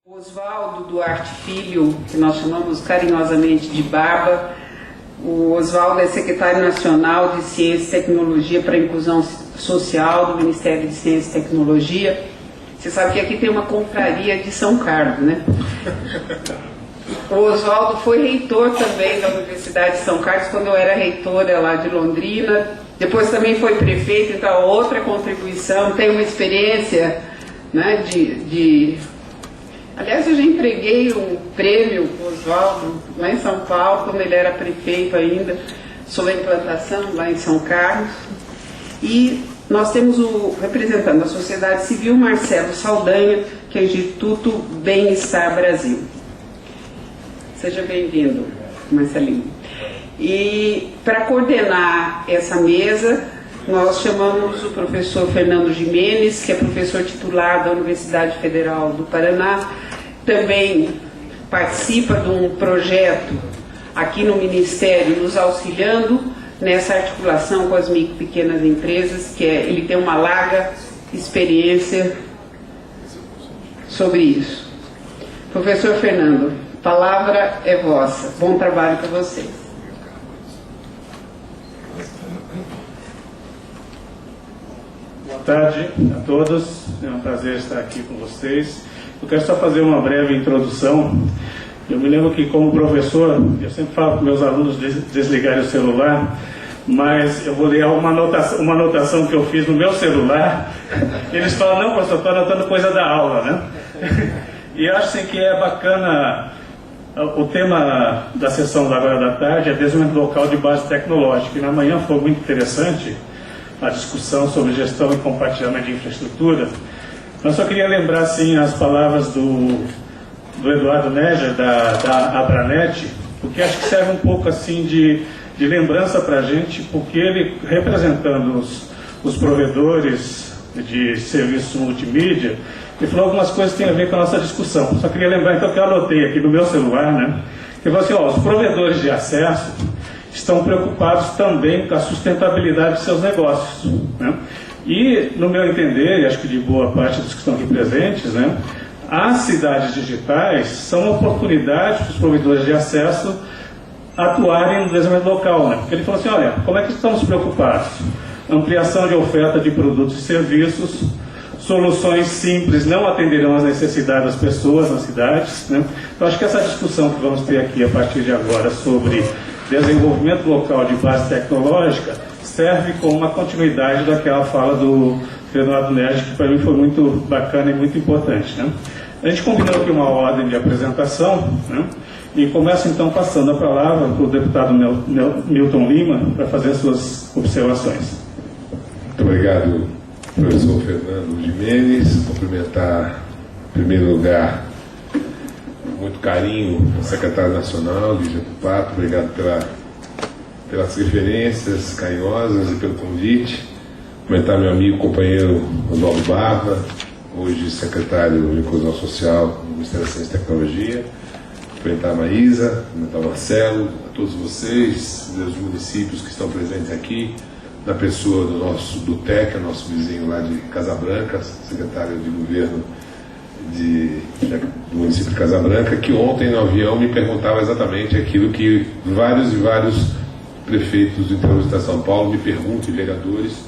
Oswaldo Duarte Filho, que nós chamamos carinhosamente de Baba. O Oswaldo é secretário nacional de Ciência e Tecnologia para a Inclusão Social do Ministério de Ciência e Tecnologia. Você sabe que aqui tem uma confraria de São Carlos, né? O Oswaldo foi reitor também da Universidade de São Carlos, quando eu era reitora lá de Londrina. Depois também foi prefeito, então outra contribuição. Tem uma experiência, né, Aliás, eu já entreguei um prêmio para o Oswaldo lá em São Paulo, quando ele era prefeito ainda, sobre a implantação lá em São Carlos. E nós temos o representante da sociedade civil, Marcelo Saldanha, que é o Instituto Bem-Estar Brasil. Seja bem-vindo, Marcelinho. E para coordenar essa mesa, nós chamamos o professor Fernando Gimenez, que é professor titular da Universidade Federal do Paraná, também participa de um projeto aqui no Ministério, nos auxiliando nessa articulação com as micro e pequenas empresas, ele tem uma larga experiência sobre isso. Professor Fernando, a palavra é vossa. Bom trabalho para vocês. Boa tarde a todos, é um prazer estar aqui com vocês. Eu quero só fazer uma breve introdução. Eu me lembro que, como professor, eu sempre falo para meus alunos desligarem o celular, mas eu vou ler uma anotação que eu fiz no meu celular. Eles falam: não, professor, estou anotando coisa da aula, né? E eu acho assim, que é bacana. O tema da sessão da agora da tarde é desenvolvimento local de base tecnológica, e na manhã foi muito interessante a discussão sobre gestão e compartilhamento de infraestrutura. Eu só queria lembrar assim, as palavras do Eduardo Neger, da Abranet, porque acho que serve um pouco assim de lembrança para a gente, porque ele, representando os provedores de serviços multimídia, ele falou algumas coisas que têm a ver com a nossa discussão. Só queria lembrar então que eu anotei aqui no meu celular, né? Que ele falou assim: os provedores de acesso estão preocupados também com a sustentabilidade de seus negócios, né? E, no meu entender, e acho que de boa parte dos que estão aqui presentes, né, as cidades digitais são oportunidades para os provedores de acesso atuarem no desenvolvimento local, né? Porque ele falou assim: olha, como é que estamos preocupados? Ampliação de oferta de produtos e serviços, soluções simples não atenderão às necessidades das pessoas nas cidades, né? Então, acho que essa discussão que vamos ter aqui a partir de agora sobre desenvolvimento local de base tecnológica serve como uma continuidade daquela fala do Fernando Neger, que para mim foi muito bacana e muito importante, né? A gente combinou aqui uma ordem de apresentação, né? E começo então passando a palavra para o deputado Milton Lima para fazer as suas observações. Muito obrigado, professor Fernando Gimenez. Cumprimentar, em primeiro lugar, com muito carinho, o secretário nacional, Lígia Tupato. Obrigado pelas referências carinhosas e pelo convite. Cumprimentar meu amigo, companheiro Oswaldo Barba, hoje secretário de Inclusão Social do Ministério da Ciência e Tecnologia. Cumprimentar a Maísa, cumprimentar o Marcelo, a todos vocês, dos municípios que estão presentes aqui, na pessoa do TEC, nosso vizinho lá de Casabranca, secretário de governo do município de Casabranca, que ontem no avião me perguntava exatamente aquilo que vários prefeitos do interior do estado de São Paulo me perguntam, e vereadores,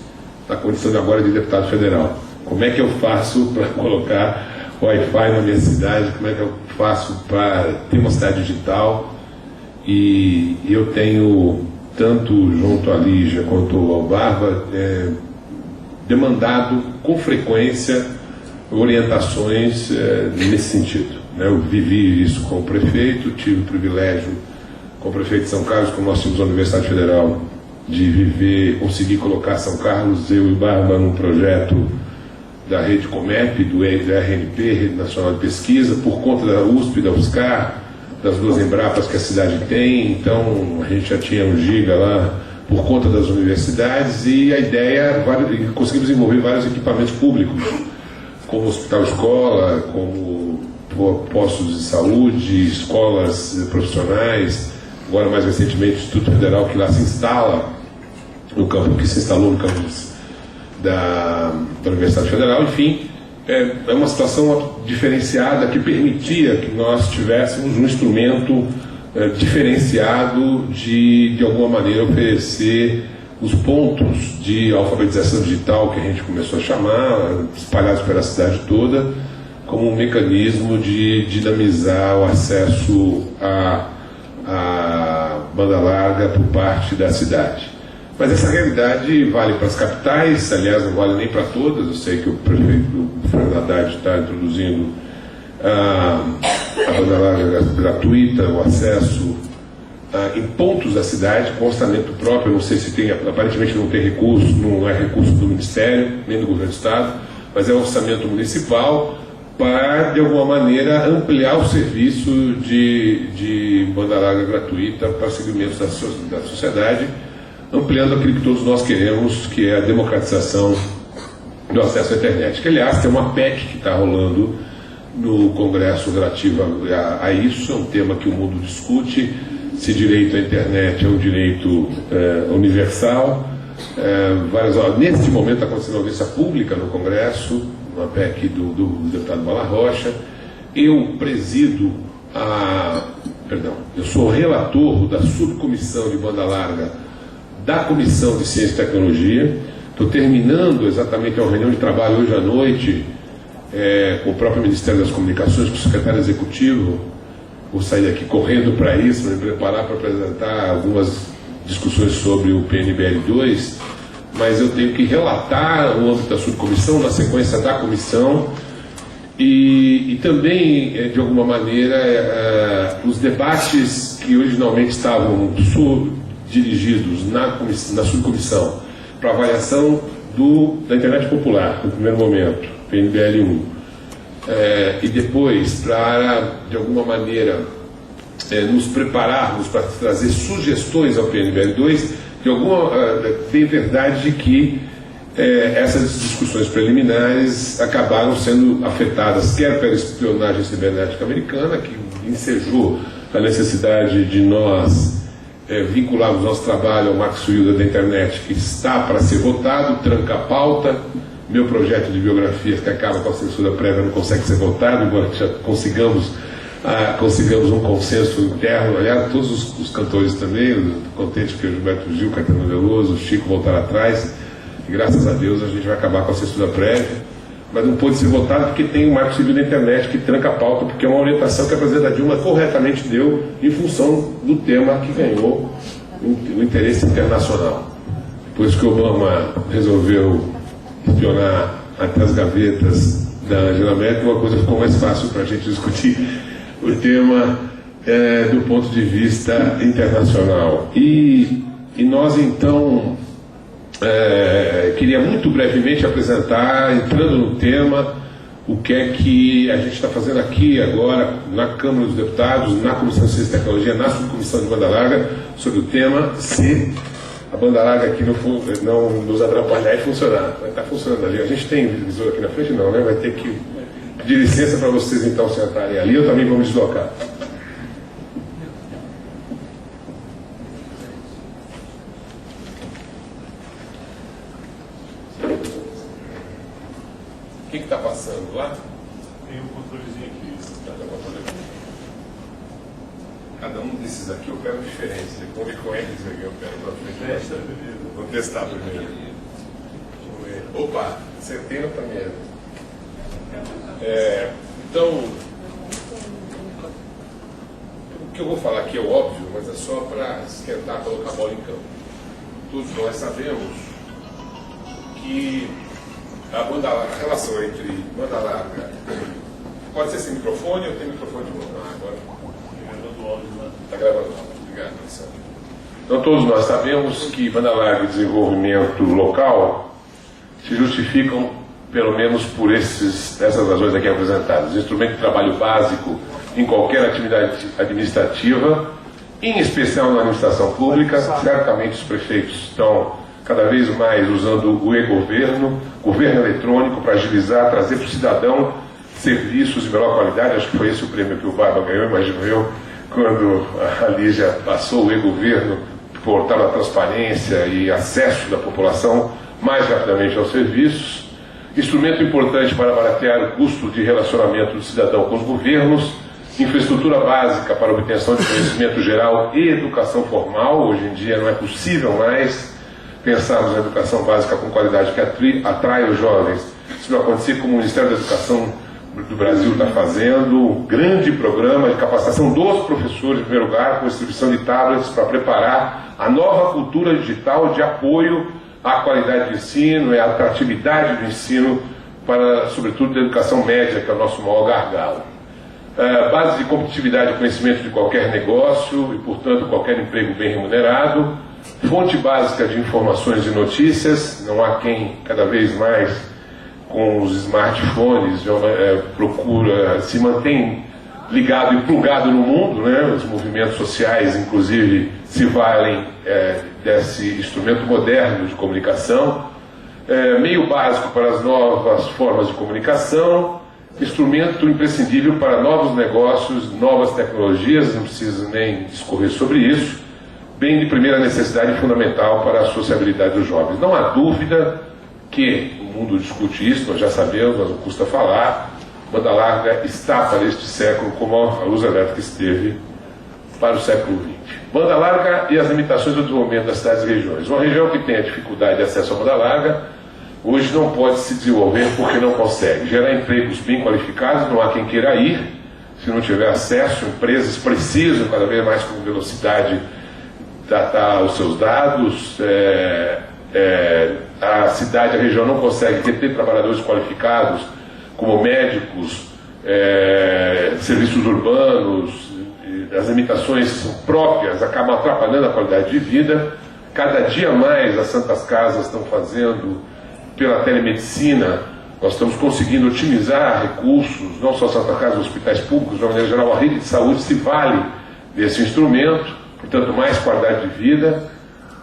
na condição de agora de deputado federal. Como é que eu faço para colocar Wi-Fi na minha cidade? Como é que eu faço para ter uma cidade digital? E eu tenho, tanto junto à Lígia quanto ao Barba, demandado com frequência orientações nesse sentido, né? Eu vivi isso com o prefeito, tive o privilégio com o prefeito de São Carlos, como nós tínhamos a Universidade Federal, de conseguir colocar São Carlos, eu e Barba, num projeto da Rede Comep, do RNP, Rede Nacional de Pesquisa, por conta da USP, da UFSCar, das duas Embrapas que a cidade tem. Então a gente já tinha 1 giga lá por conta das universidades, e a ideia, conseguimos desenvolver vários equipamentos públicos, como hospital-escola, como postos de saúde, escolas profissionais, agora mais recentemente o Instituto Federal, que lá se instala no campus, que se instalou no campus da Universidade Federal. Enfim, é uma situação diferenciada que permitia que nós tivéssemos um instrumento diferenciado de alguma maneira oferecer os pontos de alfabetização digital que a gente começou a chamar, espalhados pela cidade toda, como um mecanismo de dinamizar o acesso à banda larga por parte da cidade. Mas essa realidade vale para as capitais, aliás, não vale nem para todas. Eu sei que o prefeito Fernando Haddad está introduzindo a banda larga gratuita, o acesso em pontos da cidade, com orçamento próprio. Eu não sei se tem, aparentemente não tem recurso, não é recurso do Ministério, nem do Governo do Estado, mas é um orçamento municipal para, de alguma maneira, ampliar o serviço de banda larga gratuita para segmentos da sociedade, ampliando aquilo que todos nós queremos, que é a democratização do acesso à internet. Que, aliás, tem uma PEC que está rolando no Congresso relativa a isso. É um tema que o mundo discute, se direito à internet é um direito universal. Nesse momento está acontecendo uma audiência pública no Congresso, uma PEC do deputado Bala Rocha. Eu sou relator da subcomissão de banda larga da Comissão de Ciência e Tecnologia. Estou terminando exatamente uma reunião de trabalho hoje à noite com o próprio Ministério das Comunicações, com o secretário executivo. Vou sair daqui correndo para isso, para me preparar para apresentar algumas discussões sobre o PNBL 2, mas eu tenho que relatar o âmbito da subcomissão, na sequência da comissão, e também, de alguma maneira, os debates que originalmente estavam dirigidos na subcomissão para avaliação da internet popular, no primeiro momento, PNBL 1, e depois para, de alguma maneira, nos prepararmos para trazer sugestões ao PNBL 2, tem verdade que essas discussões preliminares acabaram sendo afetadas quer pela espionagem cibernética americana, que ensejou a necessidade de nós vincularmos nosso trabalho ao Marco Suída da internet, que está para ser votado, tranca a pauta. Meu projeto de biografias, que acaba com a censura prévia, não consegue ser votado, embora já consigamos um consenso interno. Aliás, todos os cantores também, eu estou contente que o Gilberto Gil, Caetano Veloso, o Chico voltaram atrás, e graças a Deus a gente vai acabar com a censura prévia, mas não pôde ser votado porque tem o Marco Civil da internet que tranca a pauta, porque é uma orientação que a presidenta Dilma corretamente deu em função do tema que ganhou o interesse internacional. Depois que o Obama resolveu espionar até as gavetas da Angela Merkel, uma coisa ficou mais fácil para a gente discutir o tema do ponto de vista internacional. E nós, então, queria muito brevemente apresentar, entrando no tema, o que é que a gente está fazendo aqui agora na Câmara dos Deputados, na Comissão de Ciência e Tecnologia, na subcomissão de banda larga, sobre o tema se a banda larga aqui não nos atrapalhar e funcionar. Vai estar funcionando ali. A gente tem visor aqui na frente? Não, né? Vai ter que pedir licença para vocês então sentarem ali. Eu também vou me deslocar. O que está passando lá? Tem um controlezinho aqui. Cada um desses aqui eu quero diferente. Vamos ver qual é que eu quero para frente. Vamos testar primeiro. Opa, acertei na primeira. Então, o que eu vou falar aqui é óbvio, mas é só para esquentar, colocar a bola em campo. Todos nós sabemos que a relação entre banda larga pode ser sem microfone ou tem microfone de mão. Agora está gravando. Obrigado, Marcelo. Então todos nós sabemos que banda larga e desenvolvimento local se justificam pelo menos por essas razões aqui apresentadas. Instrumento de trabalho básico em qualquer atividade administrativa, em especial na administração pública. Certamente os prefeitos estão cada vez mais usando o e-governo, governo eletrônico, para agilizar, trazer para o cidadão serviços de melhor qualidade. Acho que foi esse o prêmio que o Barba ganhou, imagino eu, quando a Lígia passou o e-governo, portar a transparência e acesso da população mais rapidamente aos serviços. instrumento importante para baratear o custo de relacionamento do cidadão com os governos, infraestrutura básica para obtenção de conhecimento geral e educação formal. Hoje em dia não é possível mais pensarmos na educação básica com qualidade que atrai os jovens. Se não acontecer como o Ministério da Educação do Brasil está fazendo, um grande programa de capacitação dos professores, em primeiro lugar, com distribuição de tablets para preparar a nova cultura digital de apoio à qualidade de ensino e à atratividade do ensino para, sobretudo, a educação média, que é o nosso maior gargalo. Base de competitividade e conhecimento de qualquer negócio e, portanto, qualquer emprego bem remunerado. Fonte básica de informações e notícias. Não há quem, cada vez mais, com os smartphones, procura, se mantém ligado e plugado no mundo, né? Os movimentos sociais, inclusive, se valem desse instrumento moderno de comunicação. Meio básico para as novas formas de comunicação, instrumento imprescindível para novos negócios, novas tecnologias, não preciso nem discorrer sobre isso, bem de primeira necessidade fundamental para a sociabilidade dos jovens. Não há dúvida que o mundo discute isso, nós já sabemos, mas não custa falar, banda larga está para este século como a luz elétrica esteve para o século XX. Banda larga e as limitações do desenvolvimento das cidades e regiões. Uma região que tem a dificuldade de acesso à banda larga, hoje não pode se desenvolver porque não consegue gerar empregos bem qualificados, não há quem queira ir, se não tiver acesso. Empresas precisam cada vez mais com velocidade tratar os seus dados, a cidade, a região não consegue ter trabalhadores qualificados como médicos, serviços urbanos, as limitações são próprias, acabam atrapalhando a qualidade de vida. Cada dia mais as santas casas estão fazendo pela telemedicina, nós estamos conseguindo otimizar recursos, não só Santa Casa, hospitais públicos, de uma maneira geral, a rede de saúde se vale desse instrumento, portanto, mais qualidade de vida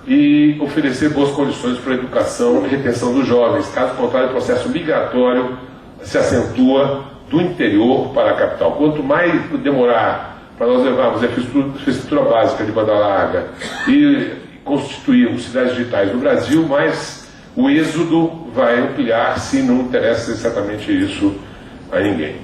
e oferecer boas condições para a educação e retenção dos jovens. Caso contrário, o processo migratório se acentua do interior para a capital. Quanto mais demorar para nós levarmos a infraestrutura básica de banda larga e constituirmos cidades digitais no Brasil, mais o êxodo vai ampliar, se não interessa exatamente isso a ninguém.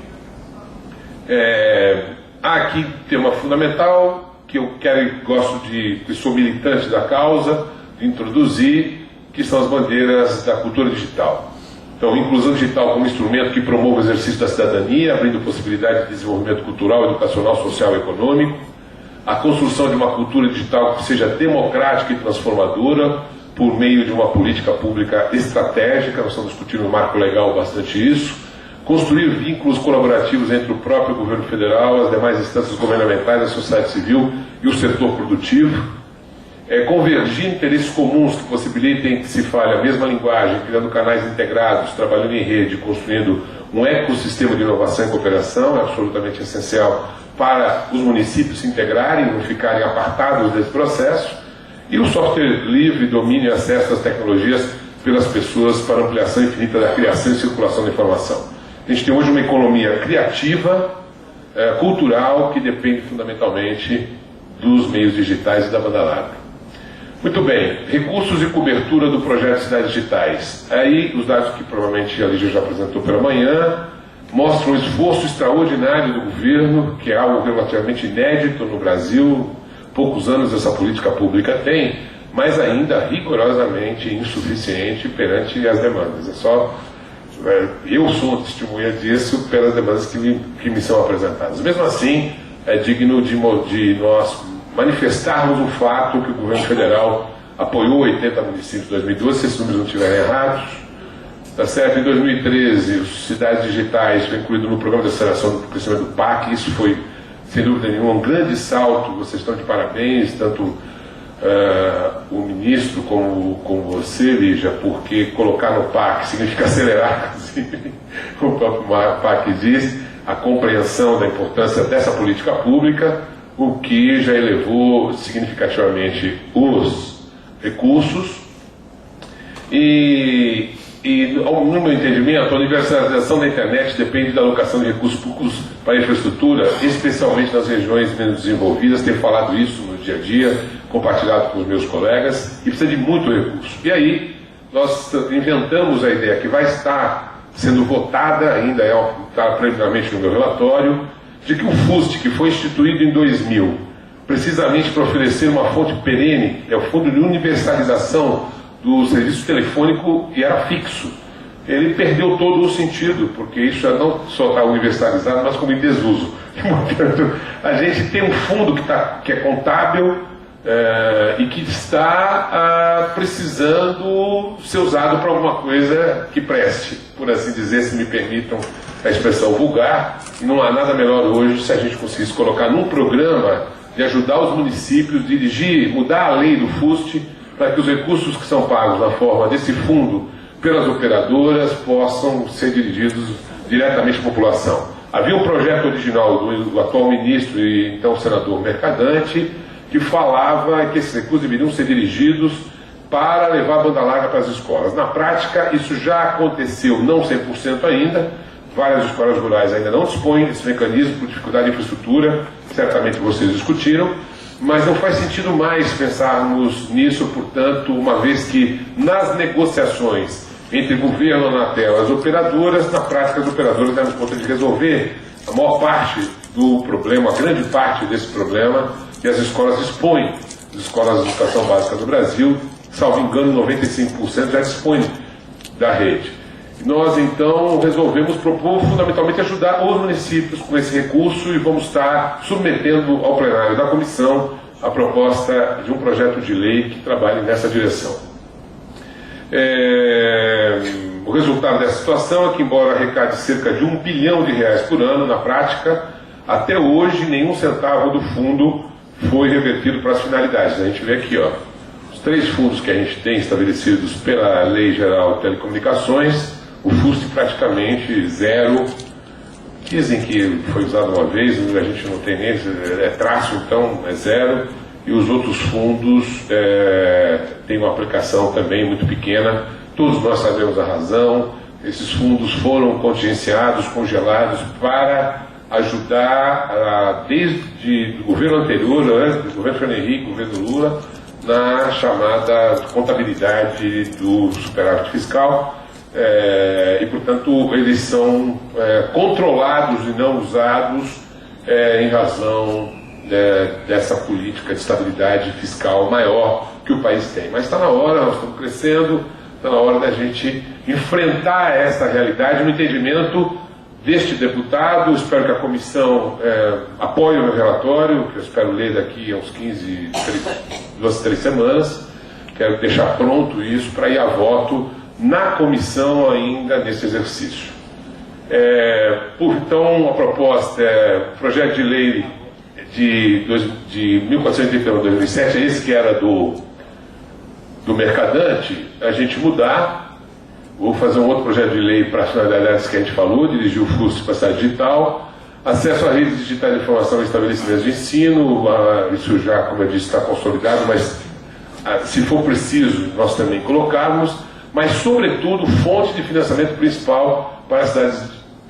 Há aqui tema fundamental que eu quero e gosto de, que sou militante da causa, de introduzir, que são as bandeiras da cultura digital. Então, inclusão digital como instrumento que promove o exercício da cidadania, abrindo possibilidade de desenvolvimento cultural, educacional, social e econômico, a construção de uma cultura digital que seja democrática e transformadora, por meio de uma política pública estratégica. Nós estamos discutindo no marco legal bastante isso, construir vínculos colaborativos entre o próprio governo federal, as demais instâncias governamentais, a sociedade civil e o setor produtivo, convergir interesses comuns que possibilitem que se fale a mesma linguagem, criando canais integrados, trabalhando em rede, construindo um ecossistema de inovação e cooperação, é absolutamente essencial para os municípios se integrarem, não ficarem apartados desse processo, e o software livre, domínio e acesso às tecnologias pelas pessoas para ampliação infinita da criação e circulação da informação. A gente tem hoje uma economia criativa, cultural, que depende fundamentalmente dos meios digitais e da banda larga. Muito bem, recursos e cobertura do projeto Cidades Digitais. Aí, os dados que provavelmente a Lígia já apresentou pela manhã, mostram um esforço extraordinário do governo, que é algo relativamente inédito no Brasil. Poucos anos essa política pública tem, mas ainda rigorosamente insuficiente perante as demandas. Eu sou testemunha disso pelas demandas que me são apresentadas. Mesmo assim, é digno de nós manifestarmos o fato que o governo federal apoiou 80 municípios em 2012, se esses números não estiverem errados. Tá certo? Em 2013, as cidades digitais foi incluído no programa de aceleração do crescimento do PAC. Isso foi, sem dúvida nenhuma, um grande salto. Vocês estão de parabéns, tanto o ministro como você, Lígia, porque colocar no PAC significa acelerar, inclusive, como o próprio PAC diz, a compreensão da importância dessa política pública, o que já elevou significativamente os recursos. E no meu entendimento, a universalização da internet depende da alocação de recursos públicos para a infraestrutura, especialmente nas regiões menos desenvolvidas. Tenho falado isso no dia a dia, compartilhado com os meus colegas, e precisa de muito recurso. E aí, nós inventamos a ideia que vai estar sendo votada, ainda está preliminarmente no meu relatório, de que o FUST, que foi instituído em 2000, precisamente para oferecer uma fonte perene, é o Fundo de Universalização do Serviço Telefônico, e era fixo. Ele perdeu todo o sentido, porque isso já não só está universalizado, mas como em desuso. Portanto, a gente tem um fundo que é contábil e que está precisando ser usado para alguma coisa que preste, por assim dizer, se me permitam a expressão vulgar, e não há nada melhor hoje se a gente conseguisse colocar num programa de ajudar os municípios a dirigir, mudar a lei do FUST, para que os recursos que são pagos na forma desse fundo pelas operadoras possam ser dirigidos diretamente à população. Havia um projeto original do atual ministro e então senador Mercadante, que falava que esses recursos deveriam ser dirigidos para levar a banda larga para as escolas. Na prática, isso já aconteceu, não 100% ainda. Várias escolas rurais ainda não dispõem desse mecanismo por dificuldade de infraestrutura, certamente vocês discutiram, mas não faz sentido mais pensarmos nisso, portanto, uma vez que nas negociações entre o governo, a Anatel e as operadoras, na prática as operadoras deram conta de resolver a maior parte do problema, a grande parte desse problema, que as escolas dispõem, as escolas de educação básica do Brasil, salvo engano, 95% já dispõem da rede. Nós, então, resolvemos propor fundamentalmente ajudar os municípios com esse recurso e vamos estar submetendo ao plenário da comissão a proposta de um projeto de lei que trabalhe nessa direção. O resultado dessa situação é que, embora arrecade cerca de R$1 bilhão por ano, na prática, até hoje, nenhum centavo do fundo foi revertido para as finalidades. A gente vê aqui, ó, os 3 fundos que a gente tem estabelecidos pela Lei Geral de Telecomunicações, o FUST praticamente zero. Dizem que foi usado uma vez, a gente não tem nem, é traço, então é zero. E os outros fundos têm uma aplicação também muito pequena. Todos nós sabemos a razão. Esses fundos foram contingenciados, congelados para ajudar, desde o governo anterior, antes do governo Fernando Henrique, governo Lula, na chamada contabilidade do superávit fiscal. E, portanto, eles são controlados e não usados em razão dessa política de estabilidade fiscal maior que o país tem. Mas está na hora, nós estamos crescendo, está na hora da gente enfrentar essa realidade no entendimento deste deputado. Espero que a comissão apoie o meu relatório, que eu espero ler daqui a uns 2 a 3 semanas. Quero deixar pronto isso para ir a voto na comissão ainda nesse exercício. Então, a proposta o projeto de lei de 1431/2007, esse que era do Mercadante, a gente mudar. Vou fazer um outro projeto de lei para as finalidades que a gente falou, dirigir o FUST para a cidade digital, acesso a redes digitais de informação e estabelecimentos de ensino. Isso já, como eu disse, está consolidado, mas se for preciso, nós também colocarmos, mas, sobretudo, fonte de financiamento principal para as cidades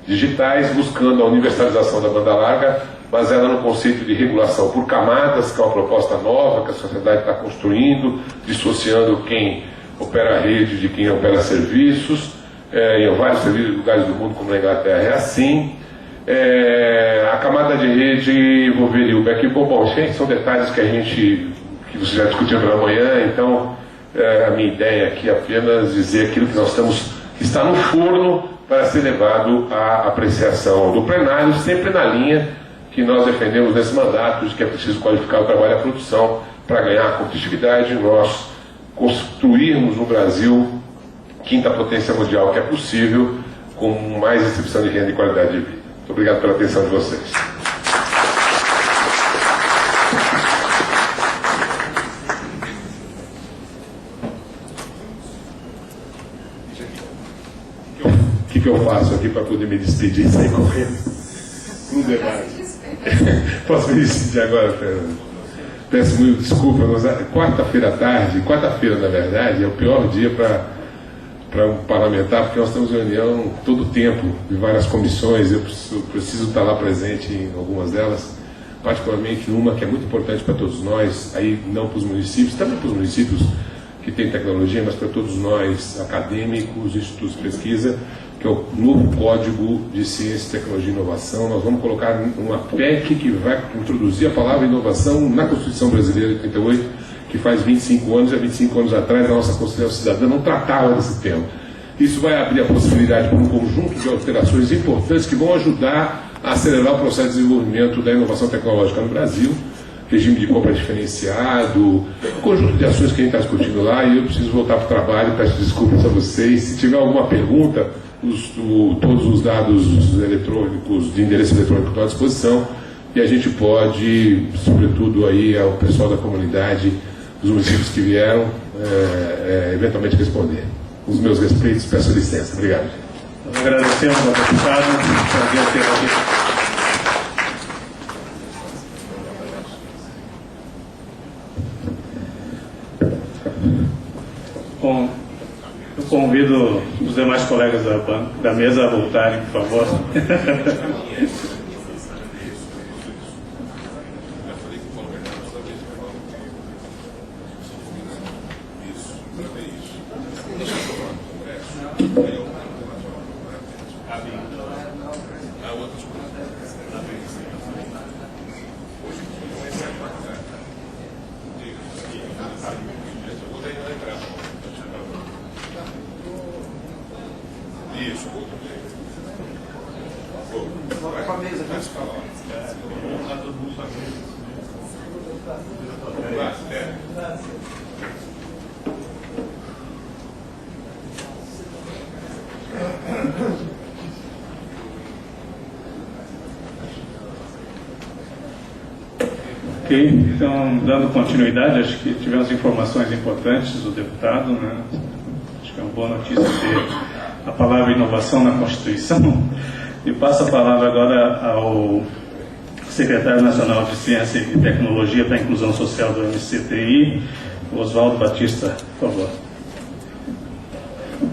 digitais, buscando a universalização da banda larga, baseada no conceito de regulação por camadas, que é uma proposta nova que a sociedade está construindo, dissociando quem opera a rede de quem opera serviços. Em vários lugares do mundo, como na Inglaterra, é assim. A camada de rede envolveria o backbone. Bom, gente, são detalhes que você já discutiu pela manhã, então a minha ideia aqui é apenas dizer aquilo que está no forno para ser levado à apreciação do plenário, sempre na linha que nós defendemos nesse mandato, de que é preciso qualificar o trabalho e a produção para ganhar competitividade, nós construirmos no Brasil quinta potência mundial que é possível, com mais distribuição de renda e qualidade de vida. Muito obrigado pela atenção de vocês. O que eu faço aqui para poder me despedir e sair correndo? No debate. Posso me despedir agora, Fernando? Peço muito desculpa, mas quarta-feira à tarde, na verdade, é o pior dia para um parlamentar, porque nós temos reunião todo o tempo de várias comissões. Eu preciso estar lá presente em algumas delas, particularmente uma que é muito importante para todos nós, aí não para os municípios, também para os municípios que têm tecnologia, mas para todos nós, acadêmicos, institutos de pesquisa, que é o novo Código de Ciência, Tecnologia e Inovação. Nós vamos colocar uma PEC que vai introduzir a palavra inovação na Constituição Brasileira de 88, que faz 25 anos, e há 25 anos atrás a nossa Constituição Cidadã não tratava desse tema. Isso vai abrir a possibilidade para um conjunto de alterações importantes que vão ajudar a acelerar o processo de desenvolvimento da inovação tecnológica no Brasil, regime de compra diferenciado, um conjunto de ações que a gente está discutindo lá, e eu preciso voltar para o trabalho, peço desculpas a vocês. Se tiver alguma pergunta, todos os dados eletrônicos, de endereço eletrônico estão à disposição, e a gente pode, sobretudo aí ao pessoal da comunidade, dos municípios que vieram, eventualmente responder. Os meus respeitos, peço licença. Obrigado. Nós agradecemos ao deputado, prazer tê-lo aqui. Bom, eu convido os demais colegas da mesa a voltarem, por favor. Ok, então, dando continuidade, acho que tivemos informações importantes do deputado, né? Acho que é uma boa notícia ter a palavra inovação na Constituição. E passo a palavra agora ao secretário nacional de Ciência e Tecnologia para a Inclusão Social do MCTI, Oswaldo Batista, por favor.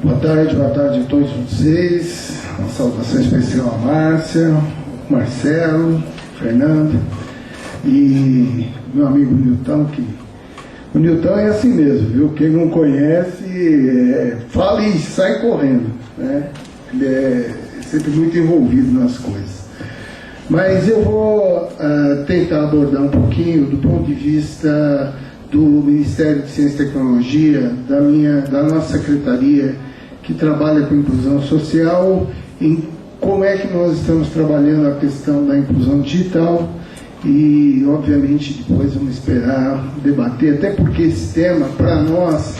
Boa tarde a todos vocês. Uma saudação especial a Márcia, Marcelo, Fernando e meu amigo Nilton, que o Nilton é assim mesmo, viu? Quem não conhece, fala e sai correndo, né? Ele é sempre muito envolvido nas coisas. Mas eu vou tentar abordar um pouquinho do ponto de vista do Ministério de Ciência e Tecnologia, da nossa secretaria que trabalha com inclusão social, em como é que nós estamos trabalhando a questão da inclusão digital. E, obviamente, depois vamos esperar debater, até porque esse tema, para nós,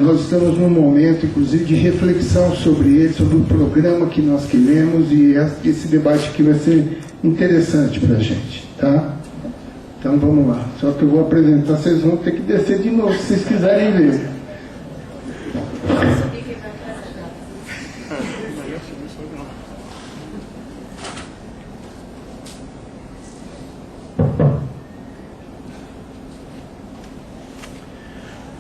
nós estamos num momento, inclusive, de reflexão sobre ele, sobre o programa que nós queremos, e esse debate aqui vai ser interessante para a gente, tá? Então, vamos lá. Só que eu vou apresentar, vocês vão ter que descer de novo, se vocês quiserem ver.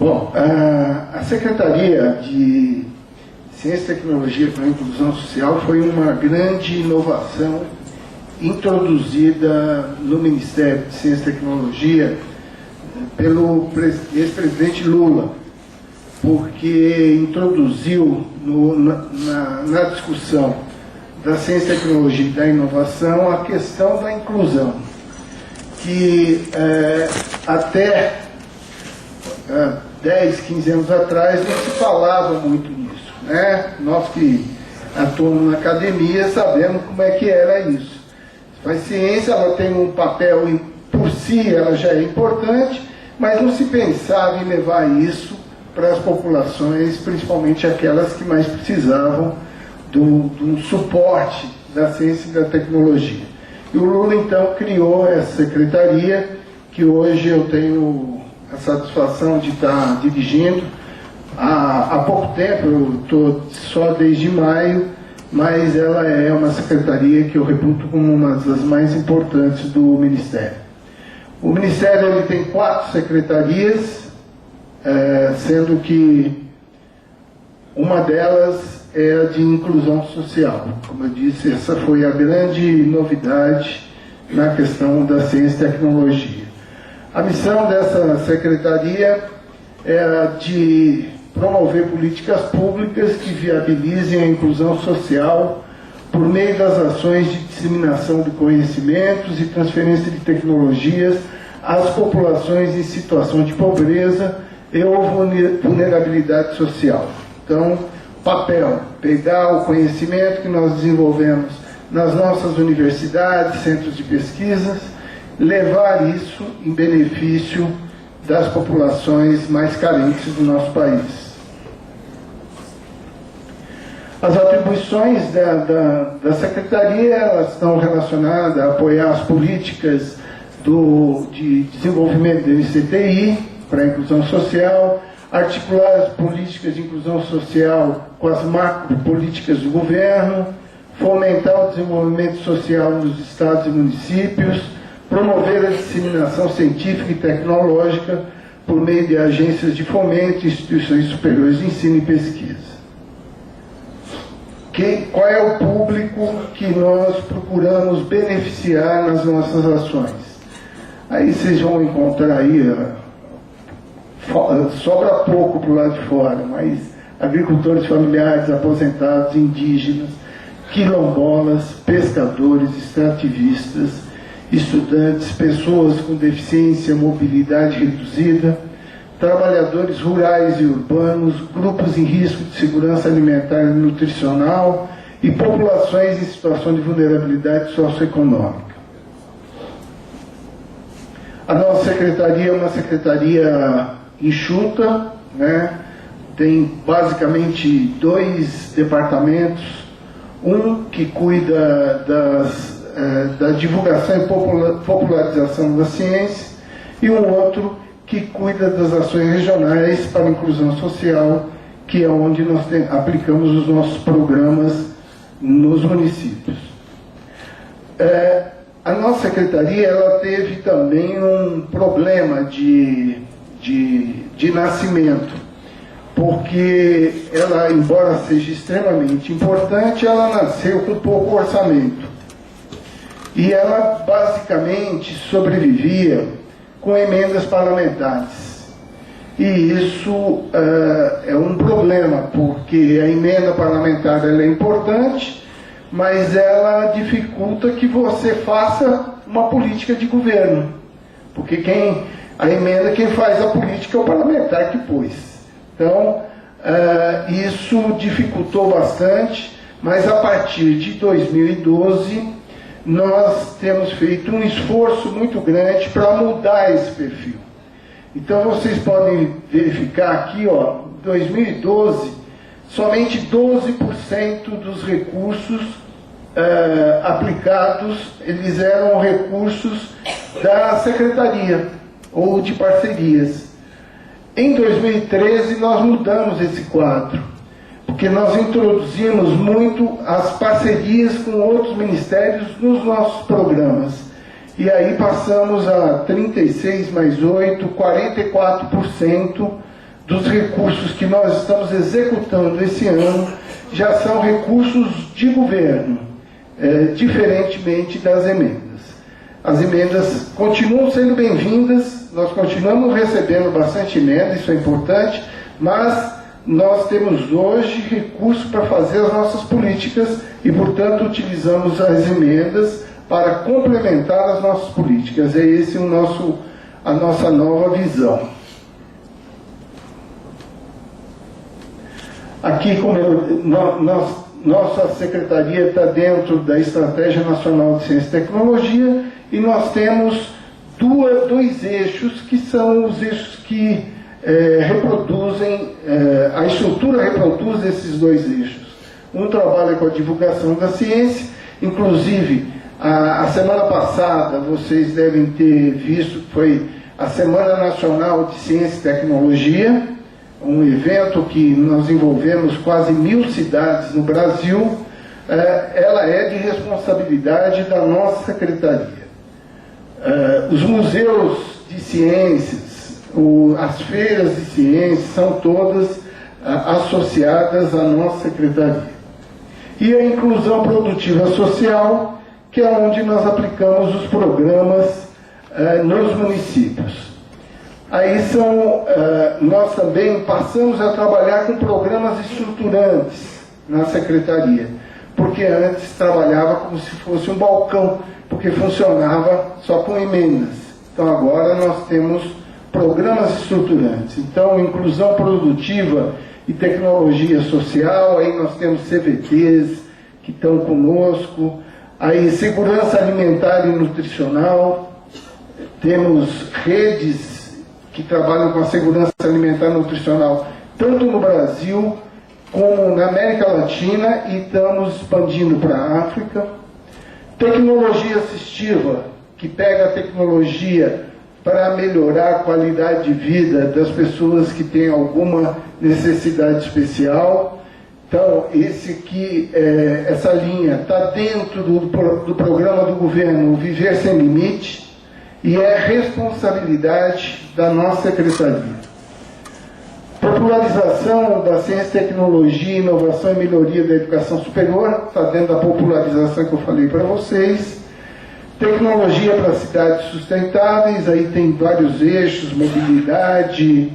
Bom, a Secretaria de Ciência e Tecnologia para a Inclusão Social foi uma grande inovação introduzida no Ministério de Ciência e Tecnologia pelo ex-presidente Lula, porque introduziu na discussão da ciência, tecnologia e da inovação a questão da inclusão, que até 10, 15 anos atrás não se falava muito nisso, né? Nós que atuamos na academia sabemos como é que era isso. A ciência, ela tem um papel, por si ela já é importante, mas não se pensava em levar isso para as populações, principalmente aquelas que mais precisavam do suporte da ciência e da tecnologia. E o Lula, então, criou essa secretaria, que hoje eu tenho a satisfação de estar dirigindo. Há pouco tempo, eu estou só desde maio, mas ela é uma secretaria que eu reputo como uma das mais importantes do Ministério. O Ministério ele tem 4 secretarias, sendo que uma delas é a de inclusão social. Como eu disse, essa foi a grande novidade na questão da ciência e tecnologia. A missão dessa secretaria é a de promover políticas públicas que viabilizem a inclusão social por meio das ações de disseminação de conhecimentos e transferência de tecnologias às populações em situação de pobreza e ou vulnerabilidade social. Então, papel, pegar o conhecimento que nós desenvolvemos nas nossas universidades, centros de pesquisas, levar isso em benefício das populações mais carentes do nosso país. As atribuições da Secretaria, elas estão relacionadas a apoiar as políticas de desenvolvimento do NCTI para a inclusão social, articular as políticas de inclusão social com as macropolíticas do governo, fomentar o desenvolvimento social nos estados e municípios, promover a disseminação científica e tecnológica por meio de agências de fomento e instituições superiores de ensino e pesquisa. Qual é o público que nós procuramos beneficiar nas nossas ações? Aí vocês vão encontrar aí, sobra pouco para o lado de fora, mas agricultores familiares, aposentados, indígenas, quilombolas, pescadores, extrativistas, estudantes, pessoas com deficiência, mobilidade reduzida, trabalhadores rurais e urbanos, grupos em risco de segurança alimentar e nutricional e populações em situação de vulnerabilidade socioeconômica. A nossa secretaria é uma secretaria enxuta, né? Tem basicamente 2 departamentos, um que cuida da divulgação e popularização da ciência e um outro que cuida das ações regionais para a inclusão social, que é onde nós aplicamos os nossos programas nos municípios. A nossa secretaria ela teve também um problema de nascimento, porque ela, embora seja extremamente importante, ela nasceu com pouco orçamento. E ela basicamente sobrevivia com emendas parlamentares. E isso é um problema, porque a emenda parlamentar ela é importante, mas ela dificulta que você faça uma política de governo. Porque a emenda, quem faz a política é o parlamentar que pôs. Então, isso dificultou bastante, mas a partir de 2012, nós temos feito um esforço muito grande para mudar esse perfil. Então vocês podem verificar aqui, ó, em 2012, somente 12% dos recursos aplicados, eles eram recursos da secretaria ou de parcerias. Em 2013 nós mudamos esse quadro, porque nós introduzimos muito as parcerias com outros ministérios nos nossos programas. E aí passamos a 36 mais 8, 44% dos recursos que nós estamos executando esse ano já são recursos de governo, diferentemente das emendas. As emendas continuam sendo bem-vindas, nós continuamos recebendo bastante emenda, isso é importante, mas nós temos hoje recursos para fazer as nossas políticas e, portanto, utilizamos as emendas para complementar as nossas políticas. É esse a nossa nova visão. Aqui, nossa secretaria está dentro da Estratégia Nacional de Ciência e Tecnologia e nós temos dois eixos que são os eixos que reproduzem, a estrutura reproduz esses 2 eixos. Um trabalha com a divulgação da ciência, inclusive a semana passada vocês devem ter visto que foi a Semana Nacional de Ciência e Tecnologia, um evento que nós envolvemos quase 1000 cidades no Brasil. Ela é de responsabilidade da nossa secretaria. Os museus de ciências, as feiras de ciências são todas associadas à nossa secretaria. E a inclusão produtiva social, que é onde nós aplicamos os programas nos municípios. Aí nós também passamos a trabalhar com programas estruturantes na Secretaria, porque antes trabalhava como se fosse um balcão, porque funcionava só com emendas. Então agora nós temos programas estruturantes. Então, inclusão produtiva e tecnologia social, aí nós temos CVTs que estão conosco, aí segurança alimentar e nutricional, temos redes que trabalham com a segurança alimentar e nutricional, tanto no Brasil como na América Latina, e estamos expandindo para a África. Tecnologia assistiva, que pega a tecnologia para melhorar a qualidade de vida das pessoas que têm alguma necessidade especial. Então, essa linha está dentro do programa do governo Viver Sem Limite, e é responsabilidade da nossa secretaria. Popularização da ciência, tecnologia, inovação e melhoria da educação superior, está dentro da popularização que eu falei para vocês. Tecnologia para cidades sustentáveis, aí tem vários eixos, mobilidade,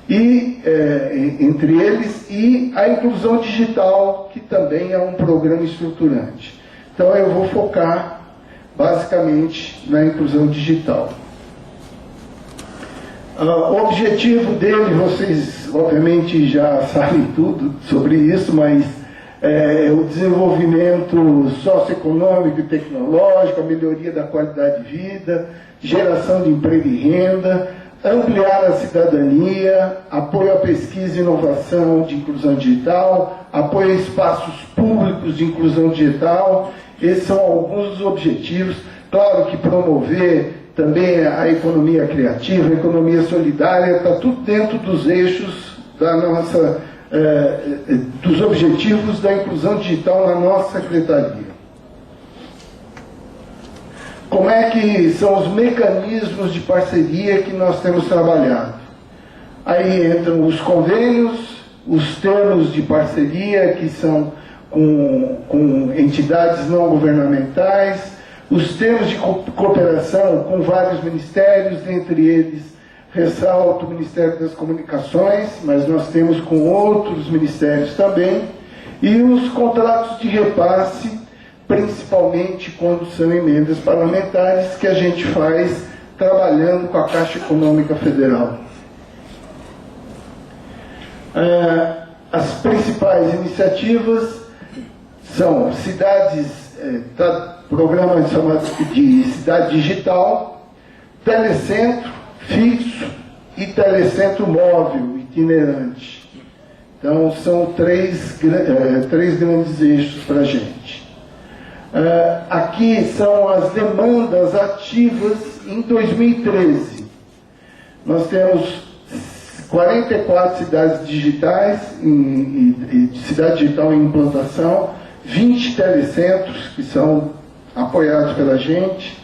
entre eles, e a inclusão digital, que também é um programa estruturante. Então eu vou focar basicamente na inclusão digital. O objetivo dele, vocês obviamente já sabem tudo sobre isso, mas é o desenvolvimento socioeconômico e tecnológico, a melhoria da qualidade de vida, geração de emprego e renda, ampliar a cidadania, apoio à pesquisa e inovação de inclusão digital, apoio a espaços públicos de inclusão digital. Esses são alguns dos objetivos. Claro que promover também a economia criativa, a economia solidária, está tudo dentro dos eixos da nossa, dos objetivos da inclusão digital na nossa secretaria. Como é que são os mecanismos de parceria que nós temos trabalhado? Aí entram os convênios, os termos de parceria, que são com entidades não governamentais, os termos de cooperação com vários ministérios, entre eles ressalto o Ministério das Comunicações, mas nós temos com outros ministérios também, e os contratos de repasse, principalmente quando são emendas parlamentares, que a gente faz trabalhando com a Caixa Econômica Federal. As principais iniciativas são programa de cidade digital, telecentro fixo e telecentro móvel itinerante. Então são três grandes eixos para a gente. Aqui são as demandas ativas em 2013. Nós temos 44 cidades digitais, cidade digital em implantação, 20 telecentros que são apoiados pela gente,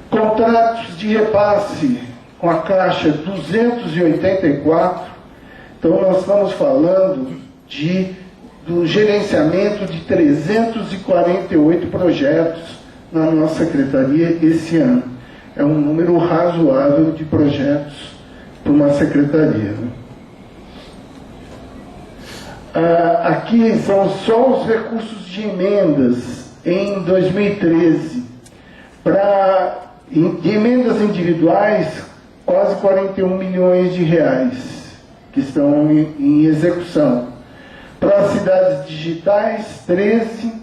contratos de repasse com a Caixa 284, então nós estamos falando do gerenciamento de 348 projetos na nossa secretaria esse ano. É um número razoável de projetos para uma secretaria. Aqui são só os recursos de emendas em 2013. De emendas individuais, quase 41 milhões de reais que estão em execução. Para cidades digitais, 13,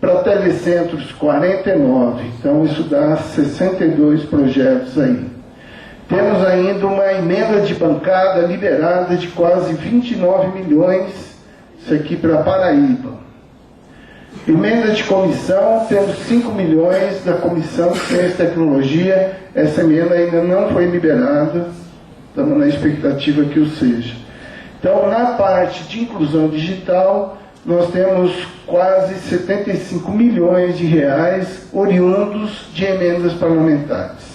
para telecentros, 49. Então isso dá 62 projetos aí. Temos ainda uma emenda de bancada liberada de quase 29 milhões, isso aqui para Paraíba. Emenda de comissão, temos 5 milhões da Comissão de Ciência e Tecnologia, essa emenda ainda não foi liberada, estamos na expectativa que o seja. Então, na parte de inclusão digital, nós temos quase 75 milhões de reais oriundos de emendas parlamentares.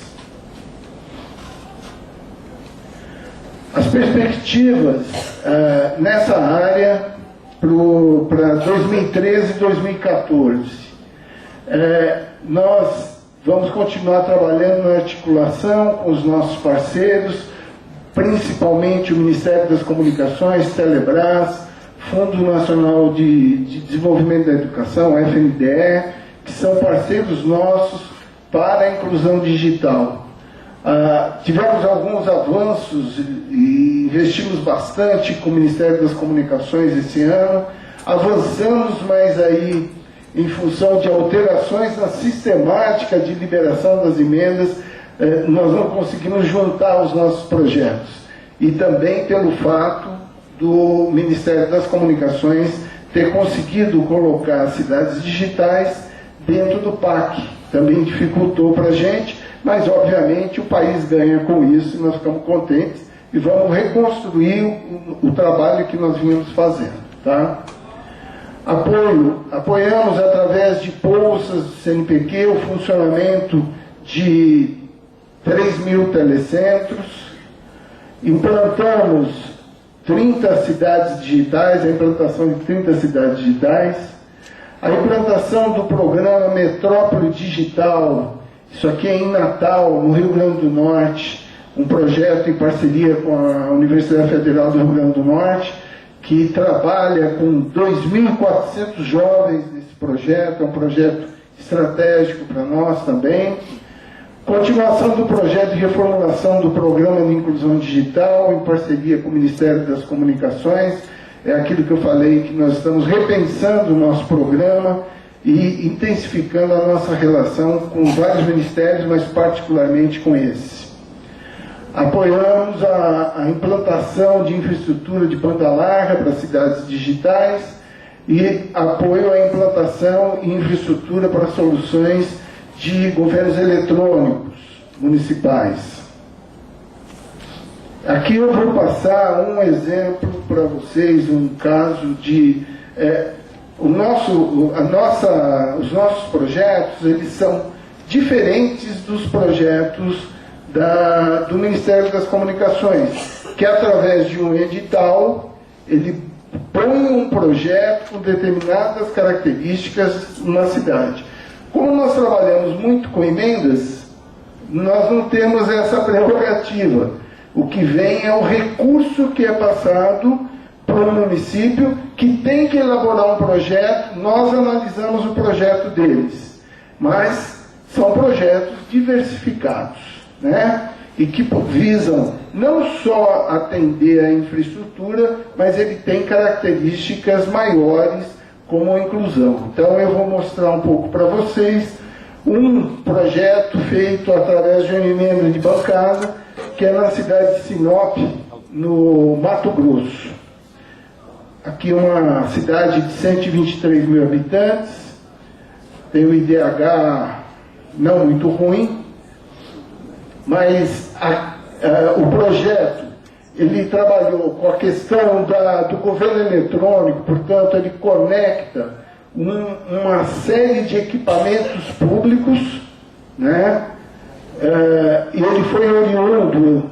As perspectivas nessa área para 2013 e 2014. Nós vamos continuar trabalhando na articulação com os nossos parceiros, principalmente o Ministério das Comunicações, Telebrás, Fundo Nacional de Desenvolvimento da Educação, FNDE, que são parceiros nossos para a inclusão digital. Tivemos alguns avanços e investimos bastante com o Ministério das Comunicações esse ano. Avançamos, mas aí, em função de alterações na sistemática de liberação das emendas, nós não conseguimos juntar os nossos projetos. E também pelo fato do Ministério das Comunicações ter conseguido colocar as cidades digitais dentro do PAC. Também dificultou para a gente, mas obviamente o país ganha com isso e nós ficamos contentes e vamos reconstruir o trabalho que nós vínhamos fazendo. Tá? Apoiamos através de bolsas do CNPq o funcionamento de 3.000 telecentros, implantamos 30 cidades digitais, a implantação de 30 cidades digitais, a implantação do programa Metrópole Digital, isso aqui é em Natal, no Rio Grande do Norte, um projeto em parceria com a Universidade Federal do Rio Grande do Norte, que trabalha com 2.400 jovens nesse projeto, é um projeto estratégico para nós também. Continuação do projeto de reformulação do Programa de Inclusão Digital, em parceria com o Ministério das Comunicações. É aquilo que eu falei, que nós estamos repensando o nosso programa e intensificando a nossa relação com vários ministérios, mas particularmente com esse. Apoiamos a implantação de infraestrutura de banda larga para cidades digitais e apoio à implantação e infraestrutura para soluções de governos eletrônicos municipais. Aqui eu vou passar um exemplo para vocês, um caso de... os nossos projetos, eles são diferentes dos projetos do Ministério das Comunicações, que através de um edital, ele põe um projeto com determinadas características na cidade. Como nós trabalhamos muito com emendas, nós não temos essa prerrogativa. O que vem é o recurso que é passado para o município, que tem que elaborar um projeto, nós analisamos o projeto deles. Mas são projetos diversificados, né? E que visam não só atender a infraestrutura, mas ele tem características maiores como a inclusão. Então eu vou mostrar um pouco para vocês um projeto feito através de uma emenda de bancada, que é na cidade de Sinop, no Mato Grosso. Aqui uma cidade de 123 mil habitantes, tem o IDH não muito ruim, mas o projeto, ele trabalhou com a questão do governo eletrônico, portanto, ele conecta uma série de equipamentos públicos, né? E ele foi oriundo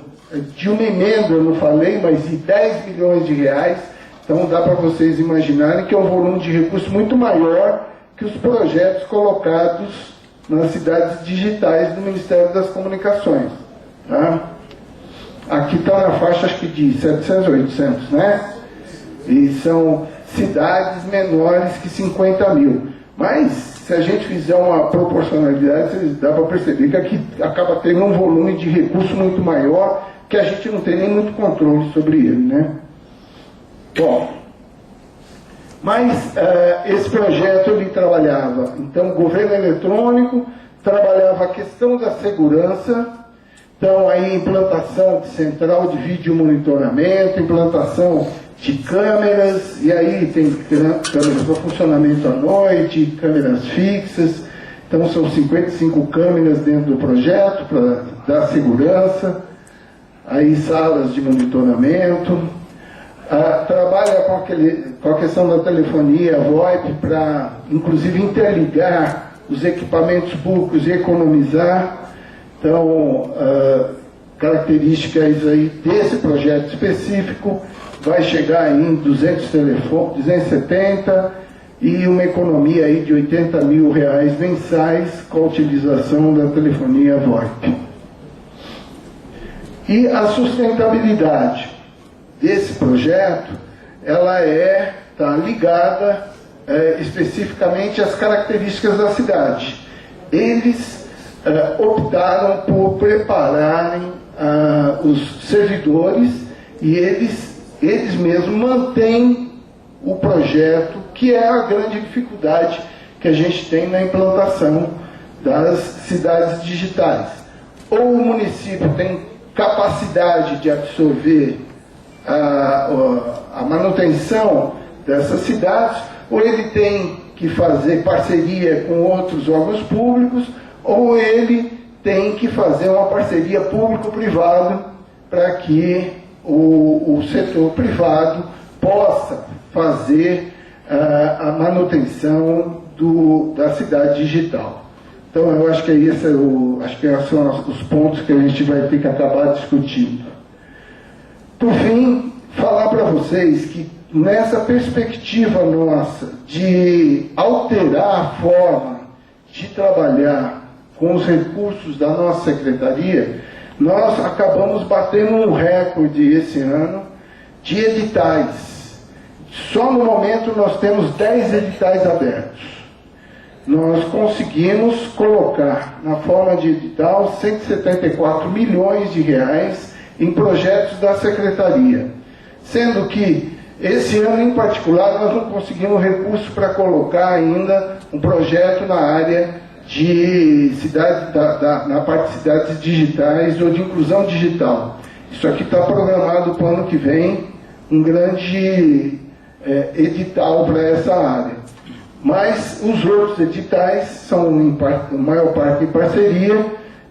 de uma emenda, eu não falei, mas de 10 milhões de reais, então dá para vocês imaginarem que é um volume de recursos muito maior que os projetos colocados nas cidades digitais do Ministério das Comunicações. Tá? Aqui está na faixa, acho que de 700, 800, né? E são cidades menores que 50 mil. Mas, se a gente fizer uma proporcionalidade, dá para perceber que aqui acaba tendo um volume de recurso muito maior, que a gente não tem nem muito controle sobre ele, né? Bom, mas esse projeto ele trabalhava, então, o governo eletrônico, trabalhava a questão da segurança, então aí implantação de central de vídeo monitoramento, implantação de câmeras, e aí tem câmeras para funcionamento à noite, câmeras fixas, então são 55 câmeras dentro do projeto para dar segurança, aí salas de monitoramento, trabalha com a questão da telefonia, VoIP, para inclusive interligar os equipamentos públicos e economizar. Então, características aí desse projeto específico, vai chegar em 270 e uma economia aí de 80 mil reais mensais com a utilização da telefonia VoIP. E a sustentabilidade desse projeto, ela está ligada especificamente às características da cidade. Eles optaram por prepararem os servidores e eles mesmos mantêm o projeto, que é a grande dificuldade que a gente tem na implantação das cidades digitais. Ou o município tem capacidade de absorver a manutenção dessas cidades, ou ele tem que fazer parceria com outros órgãos públicos, ou ele tem que fazer uma parceria público-privada para que o setor privado possa fazer a manutenção da cidade digital. Então, eu acho que esses são os pontos que a gente vai ter que acabar discutindo. Por fim, falar para vocês que nessa perspectiva nossa de alterar a forma de trabalhar com os recursos da nossa secretaria, nós acabamos batendo um recorde esse ano de editais. Só no momento nós temos 10 editais abertos. Nós conseguimos colocar na forma de edital 174 milhões de reais em projetos da secretaria, sendo que esse ano em particular nós não conseguimos recurso para colocar ainda um projeto na área de cidades, na parte de cidades digitais ou de inclusão digital. Isso aqui está programado para o ano que vem, um grande edital para essa área. Mas os outros editais são, em maior parte, em parceria.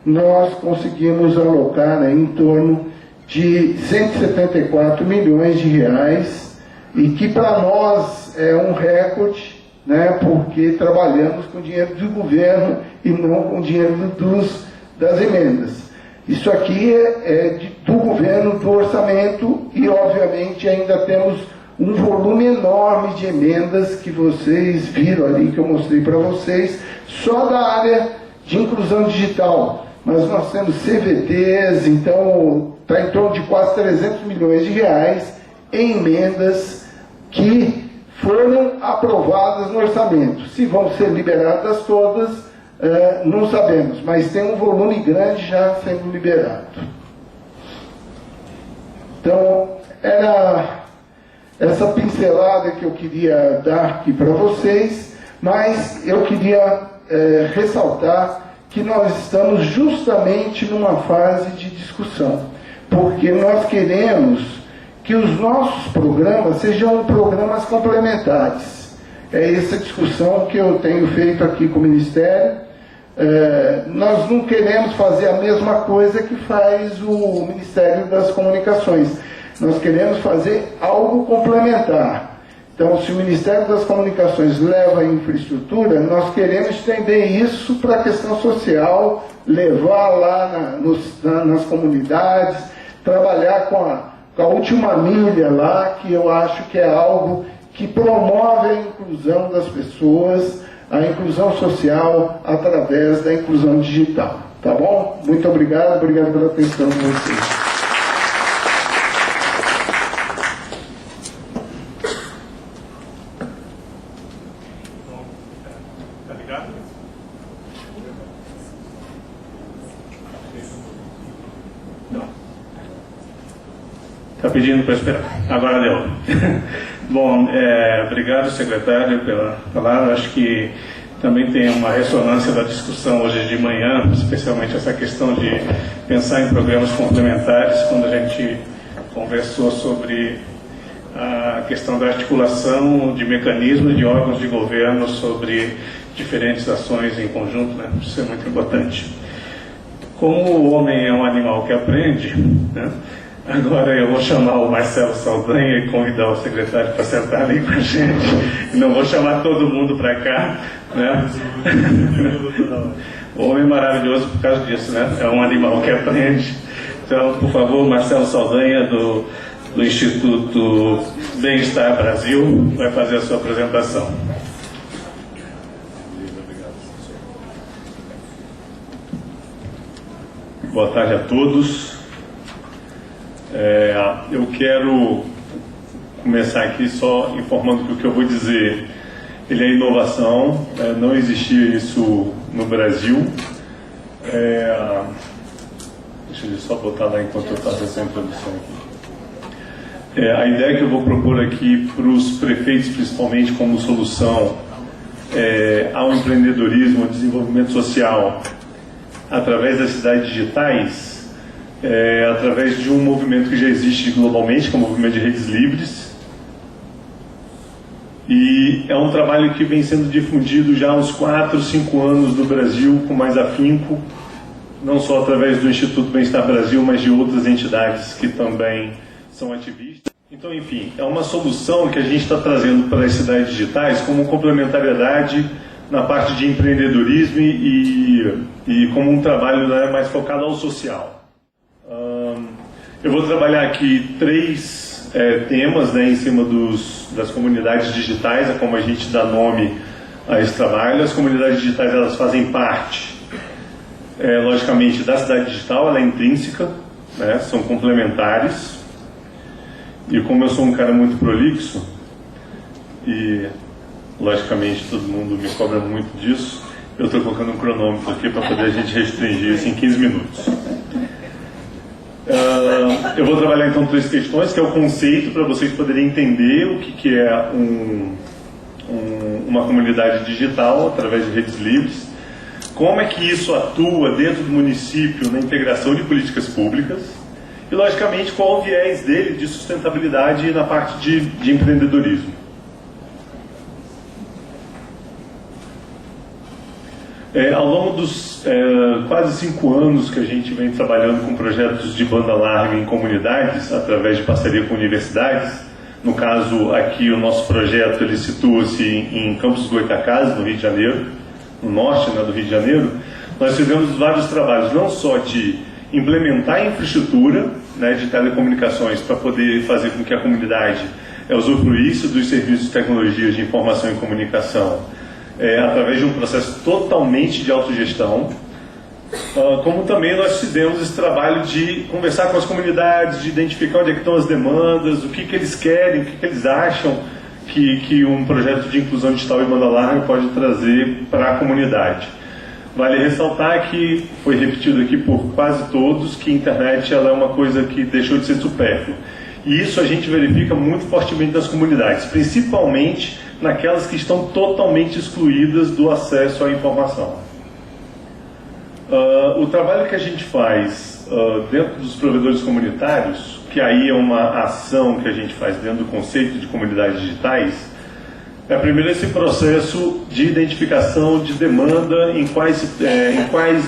Nós conseguimos alocar em torno de 174 milhões de reais, e que para nós é um recorde, né, porque trabalhamos com dinheiro do governo e não com dinheiro das emendas. Isso aqui do governo, do orçamento, e obviamente ainda temos um volume enorme de emendas que vocês viram ali, que eu mostrei para vocês, só da área de inclusão digital. Mas nós temos CVTs, então está em torno de quase 300 milhões de reais em emendas que foram aprovadas no orçamento. Se vão ser liberadas todas, não sabemos, mas tem um volume grande já sendo liberado. Então, era essa pincelada que eu queria dar aqui para vocês, mas eu queria ressaltar que nós estamos justamente numa fase de discussão, porque nós queremos que os nossos programas sejam programas complementares. É essa discussão que eu tenho feito aqui com o Ministério. Nós não queremos fazer a mesma coisa que faz o Ministério das Comunicações. Nós queremos fazer algo complementar. Então, se o Ministério das Comunicações leva a infraestrutura, nós queremos estender isso para a questão social, levar lá nas comunidades, trabalhar com a última milha lá, que eu acho que é algo que promove a inclusão das pessoas, a inclusão social através da inclusão digital. Tá bom? Muito obrigado pela atenção de vocês. Está pedindo para esperar. Agora deu. Bom, obrigado, secretário, pela palavra. Acho que também tem uma ressonância da discussão hoje de manhã, especialmente essa questão de pensar em programas complementares, quando a gente conversou sobre a questão da articulação de mecanismos de órgãos de governo sobre diferentes ações em conjunto, né? Isso é muito importante. Como o homem é um animal que aprende, né? Agora eu vou chamar o Marcelo Saldanha e convidar o secretário para sentar ali com a gente. E não vou chamar todo mundo para cá, né? O homem é maravilhoso por causa disso, né? É um animal que aprende. Então, por favor, Marcelo Saldanha, do Instituto Bem-Estar Brasil, vai fazer a sua apresentação. Boa tarde a todos. Eu quero começar aqui só informando que o que eu vou dizer, ele é inovação, não existia isso no Brasil. Deixa eu só botar lá enquanto eu faço essa introdução aqui. A ideia que eu vou propor aqui para os prefeitos, principalmente como solução ao empreendedorismo, ao desenvolvimento social, através das cidades digitais, através de um movimento que já existe globalmente, que é o movimento de redes livres. E é um trabalho que vem sendo difundido já há uns 4, 5 anos no Brasil, com mais afinco, não só através do Instituto Bem-Estar Brasil, mas de outras entidades que também são ativistas. Então, enfim, é uma solução que a gente está trazendo para as cidades digitais como complementariedade na parte de empreendedorismo e como um trabalho, né, mais focado ao social. Eu vou trabalhar aqui 3 temas, né, em cima das comunidades digitais, é como a gente dá nome a esse trabalho. As comunidades digitais, elas fazem parte, logicamente, da cidade digital, ela é intrínseca, né, são complementares. E como eu sou um cara muito prolixo, e logicamente todo mundo me cobra muito disso, eu estou colocando um cronômetro aqui para poder a gente restringir isso em 15 minutos. Eu vou trabalhar então 3 questões, que é o conceito, para vocês poderem entender o que é uma comunidade digital através de redes livres, como é que isso atua dentro do município na integração de políticas públicas e, logicamente, qual o viés dele de sustentabilidade na parte de empreendedorismo. Ao longo dos quase 5 anos que a gente vem trabalhando com projetos de banda larga em comunidades, através de parceria com universidades, no caso aqui o nosso projeto ele situa-se em Campos Goytacazes, no Rio de Janeiro, no norte, né, do Rio de Janeiro. Nós fizemos vários trabalhos, não só de implementar a infraestrutura, né, de telecomunicações para poder fazer com que a comunidade usufruísse dos serviços de tecnologias de informação e comunicação, através de um processo totalmente de autogestão, como também nós fizemos esse trabalho de conversar com as comunidades, de identificar onde é que estão as demandas, o que eles querem, o que eles acham que um projeto de inclusão digital e banda larga pode trazer para a comunidade. Vale ressaltar que foi repetido aqui por quase todos que a internet ela é uma coisa que deixou de ser supérflua. E isso a gente verifica muito fortemente nas comunidades, principalmente naquelas que estão totalmente excluídas do acesso à informação. O trabalho que a gente faz dentro dos provedores comunitários, que aí é uma ação que a gente faz dentro do conceito de comunidades digitais, primeiro esse processo de identificação de demanda em quais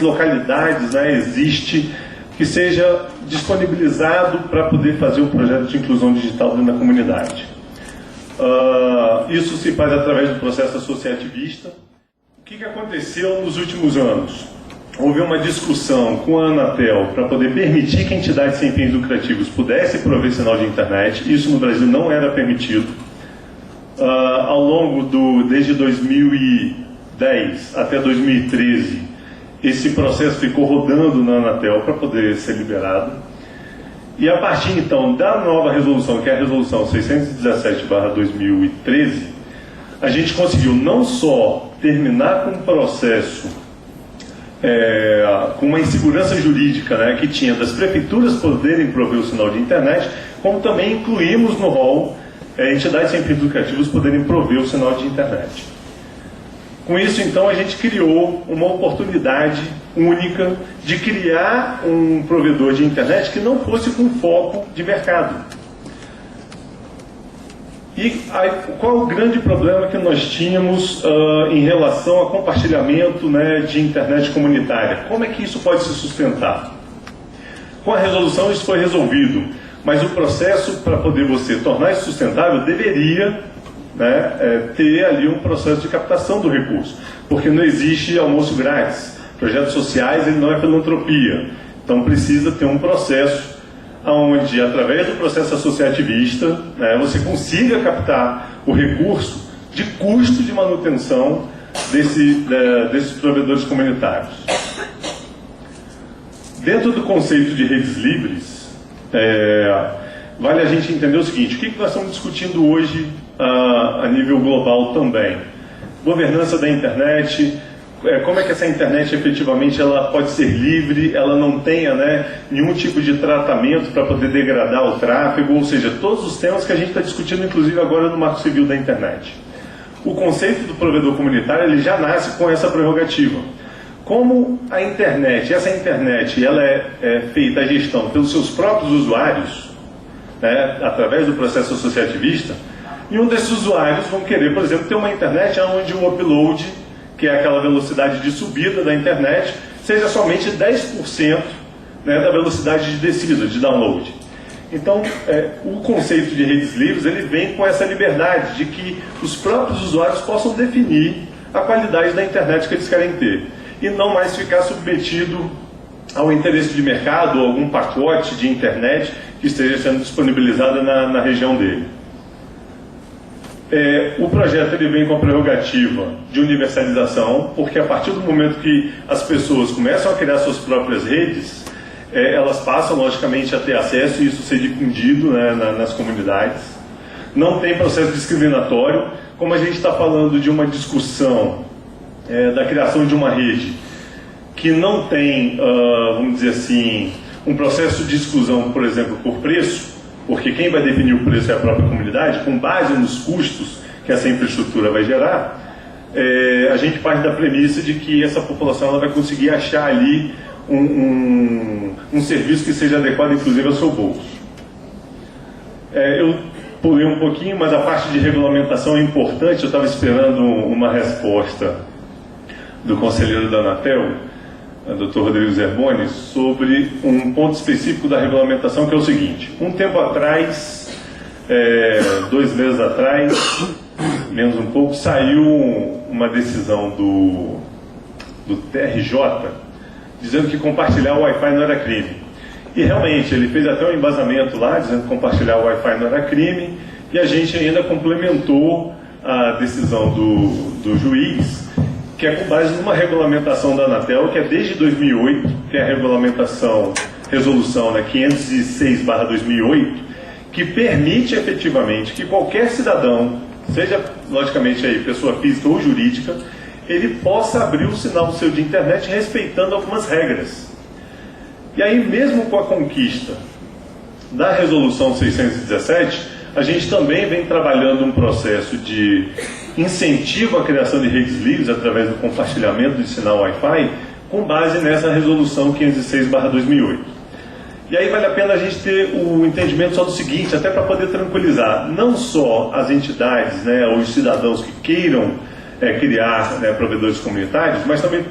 localidades, né, existe que seja disponibilizado para poder fazer um projeto de inclusão digital dentro da comunidade. Isso se faz através do processo associativista. O que aconteceu nos últimos anos? Houve uma discussão com a Anatel para poder permitir que entidades sem fins lucrativos pudessem prover sinal de internet. Isso no Brasil não era permitido. Ao longo desde 2010 até 2013, esse processo ficou rodando na Anatel para poder ser liberado. E a partir então da nova resolução, que é a resolução 617/2013, a gente conseguiu não só terminar com um processo com uma insegurança jurídica, né, que tinha das prefeituras poderem prover o sinal de internet, como também incluímos no rol entidades sem fins lucrativos poderem prover o sinal de internet. Com isso, então, a gente criou uma oportunidade única de criar um provedor de internet que não fosse com foco de mercado. E qual o grande problema que nós tínhamos em relação ao compartilhamento, né, de internet comunitária? Como é que isso pode se sustentar? Com a resolução isso foi resolvido, mas o processo para poder você tornar isso sustentável deveria, né, ter ali um processo de captação do recurso, porque não existe almoço grátis. Projetos sociais ele não é filantropia, então precisa ter um processo onde, através do processo associativista, né, você consiga captar o recurso de custo de manutenção desses provedores comunitários. Dentro do conceito de redes livres, vale a gente entender o seguinte: o que nós estamos discutindo hoje a nível global também? Governança da internet, como é que essa internet efetivamente ela pode ser livre, ela não tenha, né, nenhum tipo de tratamento para poder degradar o tráfego, ou seja, todos os temas que a gente está discutindo, inclusive agora no Marco Civil da Internet. O conceito do provedor comunitário ele já nasce com essa prerrogativa. Como a internet, essa internet ela é feita a gestão pelos seus próprios usuários, né, através do processo associativista, e um desses usuários vão querer, por exemplo, ter uma internet onde o upload, que é aquela velocidade de subida da internet, seja somente 10%, né, da velocidade de descida, de download. Então, o conceito de redes livres ele vem com essa liberdade de que os próprios usuários possam definir a qualidade da internet que eles querem ter e não mais ficar submetido ao interesse de mercado ou algum pacote de internet que esteja sendo disponibilizado na região dele. O projeto ele vem com a prerrogativa de universalização, porque a partir do momento que as pessoas começam a criar suas próprias redes, elas passam logicamente a ter acesso e isso ser difundido, né, nas comunidades. Não tem processo discriminatório. Como a gente está falando de uma discussão da criação de uma rede que não tem, vamos dizer assim, um processo de exclusão, por exemplo, por preço, porque quem vai definir o preço é a própria comunidade, com base nos custos que essa infraestrutura vai gerar, a gente parte da premissa de que essa população ela vai conseguir achar ali um serviço que seja adequado, inclusive, ao seu bolso. Eu pulei um pouquinho, mas a parte de regulamentação é importante. Eu estava esperando uma resposta do conselheiro da Anatel, Dr. Rodrigo Zerboni, sobre um ponto específico da regulamentação, que é o seguinte: um tempo atrás, 2 meses atrás, menos um pouco, saiu uma decisão do TRJ dizendo que compartilhar o Wi-Fi não era crime. E realmente, ele fez até um embasamento lá, dizendo que compartilhar o Wi-Fi não era crime, e a gente ainda complementou a decisão do juiz, que é com base numa regulamentação da Anatel, que é desde 2008, que é a resolução, né, 506/2008, que permite efetivamente que qualquer cidadão, seja logicamente aí pessoa física ou jurídica, ele possa abrir o sinal seu de internet respeitando algumas regras. E aí, mesmo com a conquista da resolução 617, a gente também vem trabalhando um processo de incentivo à criação de redes livres através do compartilhamento de sinal Wi-Fi, com base nessa resolução 506/2008. E aí vale a pena a gente ter o entendimento só do seguinte, até para poder tranquilizar, não só as entidades, né, ou os cidadãos que queiram criar, né, provedores comunitários, mas também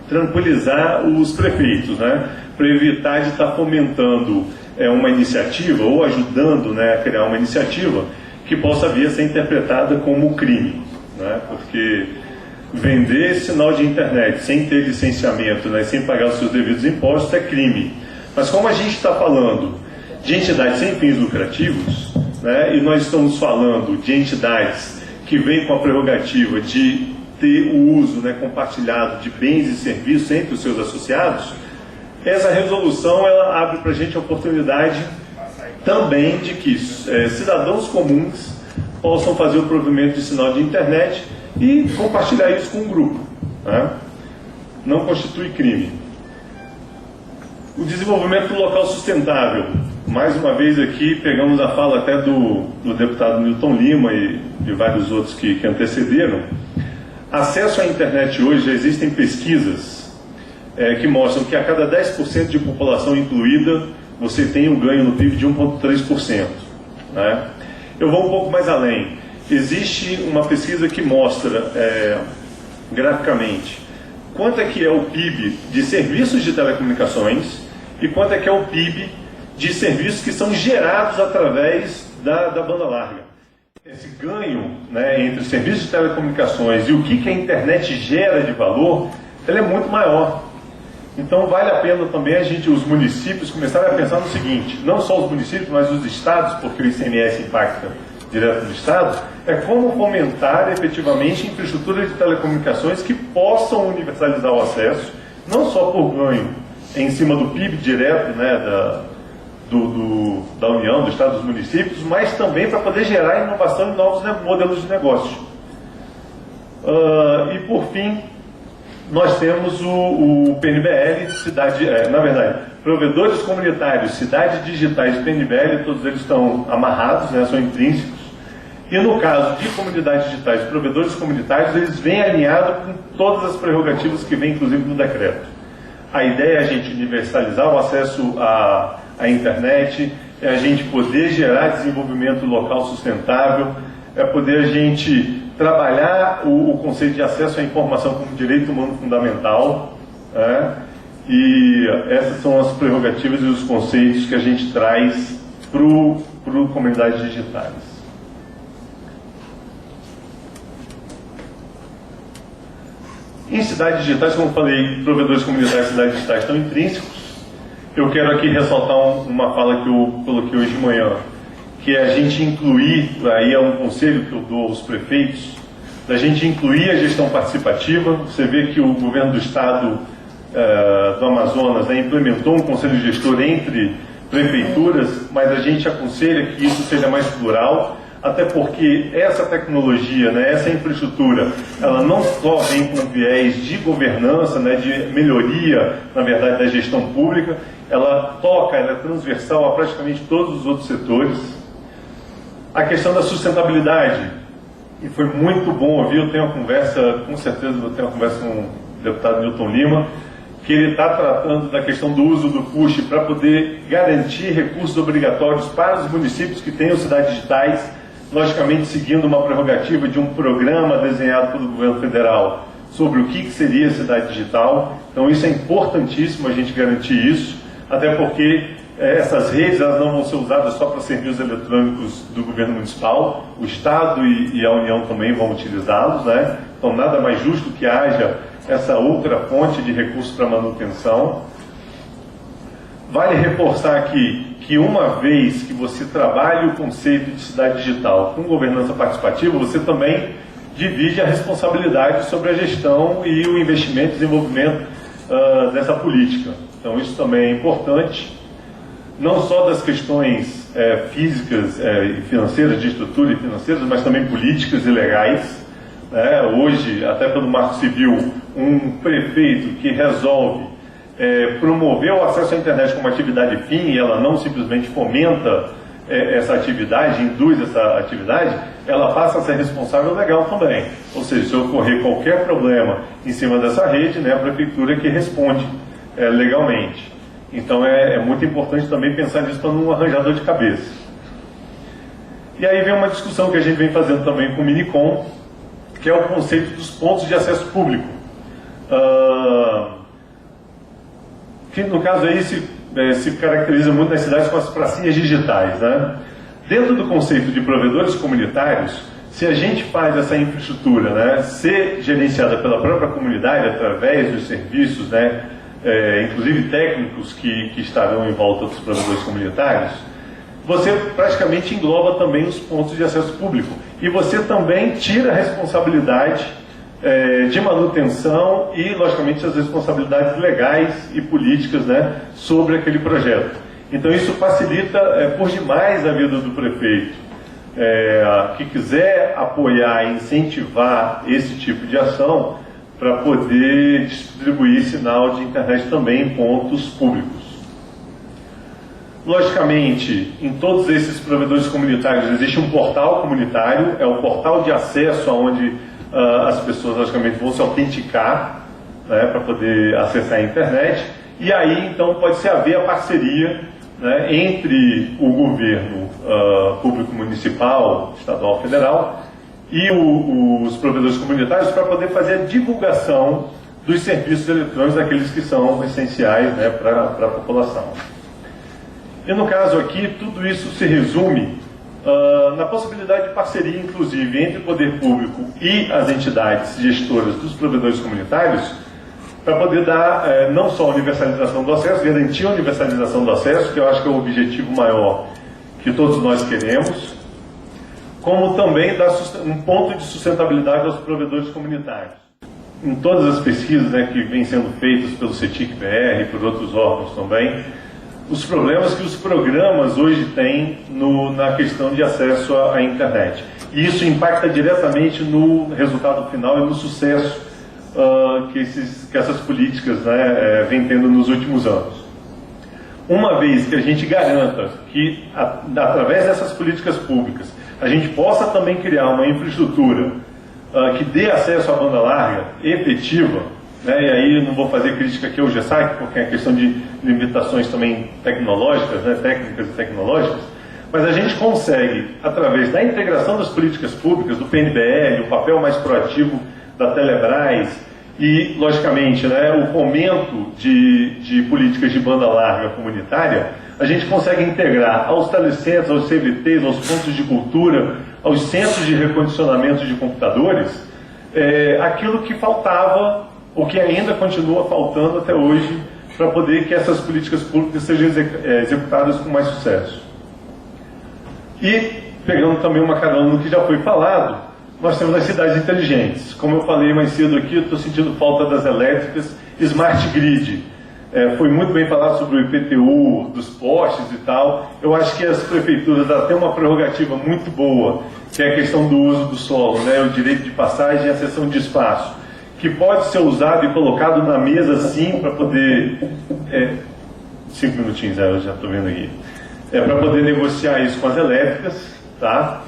tranquilizar os prefeitos, né, para evitar de estar fomentando uma iniciativa ou ajudando, né, a criar uma iniciativa que possa vir a ser interpretada como crime, né, porque vender sinal de internet sem ter licenciamento, né, sem pagar os seus devidos impostos é crime. Mas como a gente está falando de entidades sem fins lucrativos, né, e nós estamos falando de entidades que vêm com a prerrogativa de ter o uso, né, compartilhado de bens e serviços entre os seus associados, essa resolução ela abre para a gente a oportunidade também de que cidadãos comuns possam fazer o provimento de sinal de internet e compartilhar isso com um grupo, né? Não constitui crime. O desenvolvimento local sustentável. Mais uma vez aqui pegamos a fala até do deputado Milton Lima e de vários outros que antecederam. Acesso à internet hoje, já existem pesquisas que mostram que a cada 10% de população incluída, você tem um ganho no PIB de 1,3%. Né? Eu vou um pouco mais além. Existe uma pesquisa que mostra graficamente quanto é que é o PIB de serviços de telecomunicações e quanto é que é o PIB de serviços que são gerados através da banda larga. Esse ganho, né, entre os serviços de telecomunicações e o que a internet gera de valor, ele é muito maior. Então vale a pena também os municípios começarem a pensar no seguinte, não só os municípios, mas os estados, porque o ICMS impacta direto no estado, é como fomentar efetivamente infraestrutura de telecomunicações que possam universalizar o acesso, não só por ganho em cima do PIB direto, né, da União, do Estado, dos municípios, mas também para poder gerar inovação e novos modelos de negócio. E por fim, nós temos o PNBL, provedores comunitários, cidades digitais PNBL, todos eles estão amarrados, né, são intrínsecos. E no caso de comunidades digitais, provedores comunitários, eles vêm alinhados com todas as prerrogativas que vêm, inclusive, no decreto. A ideia é a gente universalizar o acesso à internet, é a gente poder gerar desenvolvimento local sustentável, é poder a gente trabalhar o conceito de acesso à informação como direito humano fundamental, né? E essas são as prerrogativas e os conceitos que a gente traz para comunidades digitais. Em cidades digitais, como eu falei, provedores comunitários e cidades digitais estão intrínsecos. Eu quero aqui ressaltar uma fala que eu coloquei hoje de manhã, que é a gente incluir, aí é um conselho que eu dou aos prefeitos, da gente incluir a gestão participativa. Você vê que o governo do estado do Amazonas, né, implementou um conselho gestor entre prefeituras, mas a gente aconselha que isso seja mais plural, até porque essa tecnologia, né, essa infraestrutura, ela não só vem com viés de governança, né, de melhoria, na verdade, da gestão pública, ela é transversal a praticamente todos os outros setores. A questão da sustentabilidade, e foi muito bom ouvir, eu tenho uma conversa, com certeza vou ter uma conversa com o deputado Newton Lima, que ele está tratando da questão do uso do PUSH para poder garantir recursos obrigatórios para os municípios que tenham cidades digitais, logicamente seguindo uma prerrogativa de um programa desenhado pelo governo federal sobre o que seria a cidade digital. Então isso é importantíssimo a gente garantir isso, até porque essas redes elas não vão ser usadas só para serviços eletrônicos do governo municipal, o Estado e a União também vão utilizá-los, né? Então nada mais justo que haja essa outra fonte de recursos para manutenção. Vale reforçar aqui que uma vez que você trabalha o conceito de cidade digital com governança participativa, você também divide a responsabilidade sobre a gestão e o investimento e desenvolvimento dessa política. Então isso também é importante, não só das questões físicas e financeiras, de estrutura e financeiras, mas também políticas e legais. Hoje, até pelo Marco Civil, um prefeito que resolve promover o acesso à internet como atividade fim, e ela não simplesmente fomenta essa atividade, induz essa atividade, ela passa a ser responsável legal também. Ou seja, se ocorrer qualquer problema em cima dessa rede, né, a prefeitura que responde legalmente. Então é muito importante também pensar nisso para não arranjar dor de cabeça. E aí vem uma discussão que a gente vem fazendo também com o Minicom, que é o conceito dos pontos de acesso público. Que no caso aí se caracteriza muito nas cidades com as pracinhas digitais, né? Dentro do conceito de provedores comunitários, se a gente faz essa infraestrutura, né, ser gerenciada pela própria comunidade através dos serviços, né, inclusive técnicos que estarão em volta dos provedores comunitários, você praticamente engloba também os pontos de acesso público e você também tira a responsabilidade de manutenção e, logicamente, as responsabilidades legais e políticas, né, sobre aquele projeto. Então isso facilita por demais a vida do prefeito, que quiser apoiar e incentivar esse tipo de ação para poder distribuir sinal de internet também em pontos públicos. Logicamente, em todos esses provedores comunitários existe um portal comunitário, é o portal de acesso aonde as pessoas, logicamente, vão se autenticar, né, para poder acessar a internet, e aí, então, pode-se haver a parceria, né, entre o governo público municipal, estadual, federal, e os provedores comunitários para poder fazer a divulgação dos serviços eletrônicos, daqueles que são essenciais, né, para a população. E no caso aqui, tudo isso se resume na possibilidade de parceria, inclusive, entre o poder público e as entidades gestoras dos provedores comunitários, para poder dar não só a universalização do acesso, garantir a universalização do acesso, que eu acho que é o objetivo maior que todos nós queremos, como também dar um ponto de sustentabilidade aos provedores comunitários. Em todas as pesquisas, né, que vêm sendo feitas pelo CETIC-BR e por outros órgãos também, os problemas que os programas hoje têm na questão de acesso à internet. E isso impacta diretamente no resultado final e no sucesso que essas políticas, né, vêm tendo nos últimos anos. Uma vez que a gente garanta que, através dessas políticas públicas, a gente possa também criar uma infraestrutura que dê acesso à banda larga efetiva, né, e aí não vou fazer crítica aqui ao GESAC, porque é questão de limitações também tecnológicas, né, técnicas e tecnológicas, mas a gente consegue, através da integração das políticas públicas, do PNBL, o papel mais proativo da Telebrás e, logicamente, né, o fomento de políticas de banda larga comunitária, a gente consegue integrar aos telecentros, aos CVTs, aos pontos de cultura, aos centros de recondicionamento de computadores, aquilo que faltava, ou que ainda continua faltando até hoje, para poder que essas políticas públicas sejam executadas com mais sucesso. E, pegando também uma carona no que já foi falado, nós temos as cidades inteligentes. Como eu falei mais cedo aqui, eu estou sentindo falta das elétricas, Smart Grid. Foi muito bem falado sobre o IPTU, dos postes e tal. Eu acho que as prefeituras têm uma prerrogativa muito boa, que é a questão do uso do solo, né, o direito de passagem e a cessão de espaço, que pode ser usado e colocado na mesa, sim, para poder... 5 minutinhos, eu já estou vendo aqui. Para poder negociar isso com as elétricas, tá?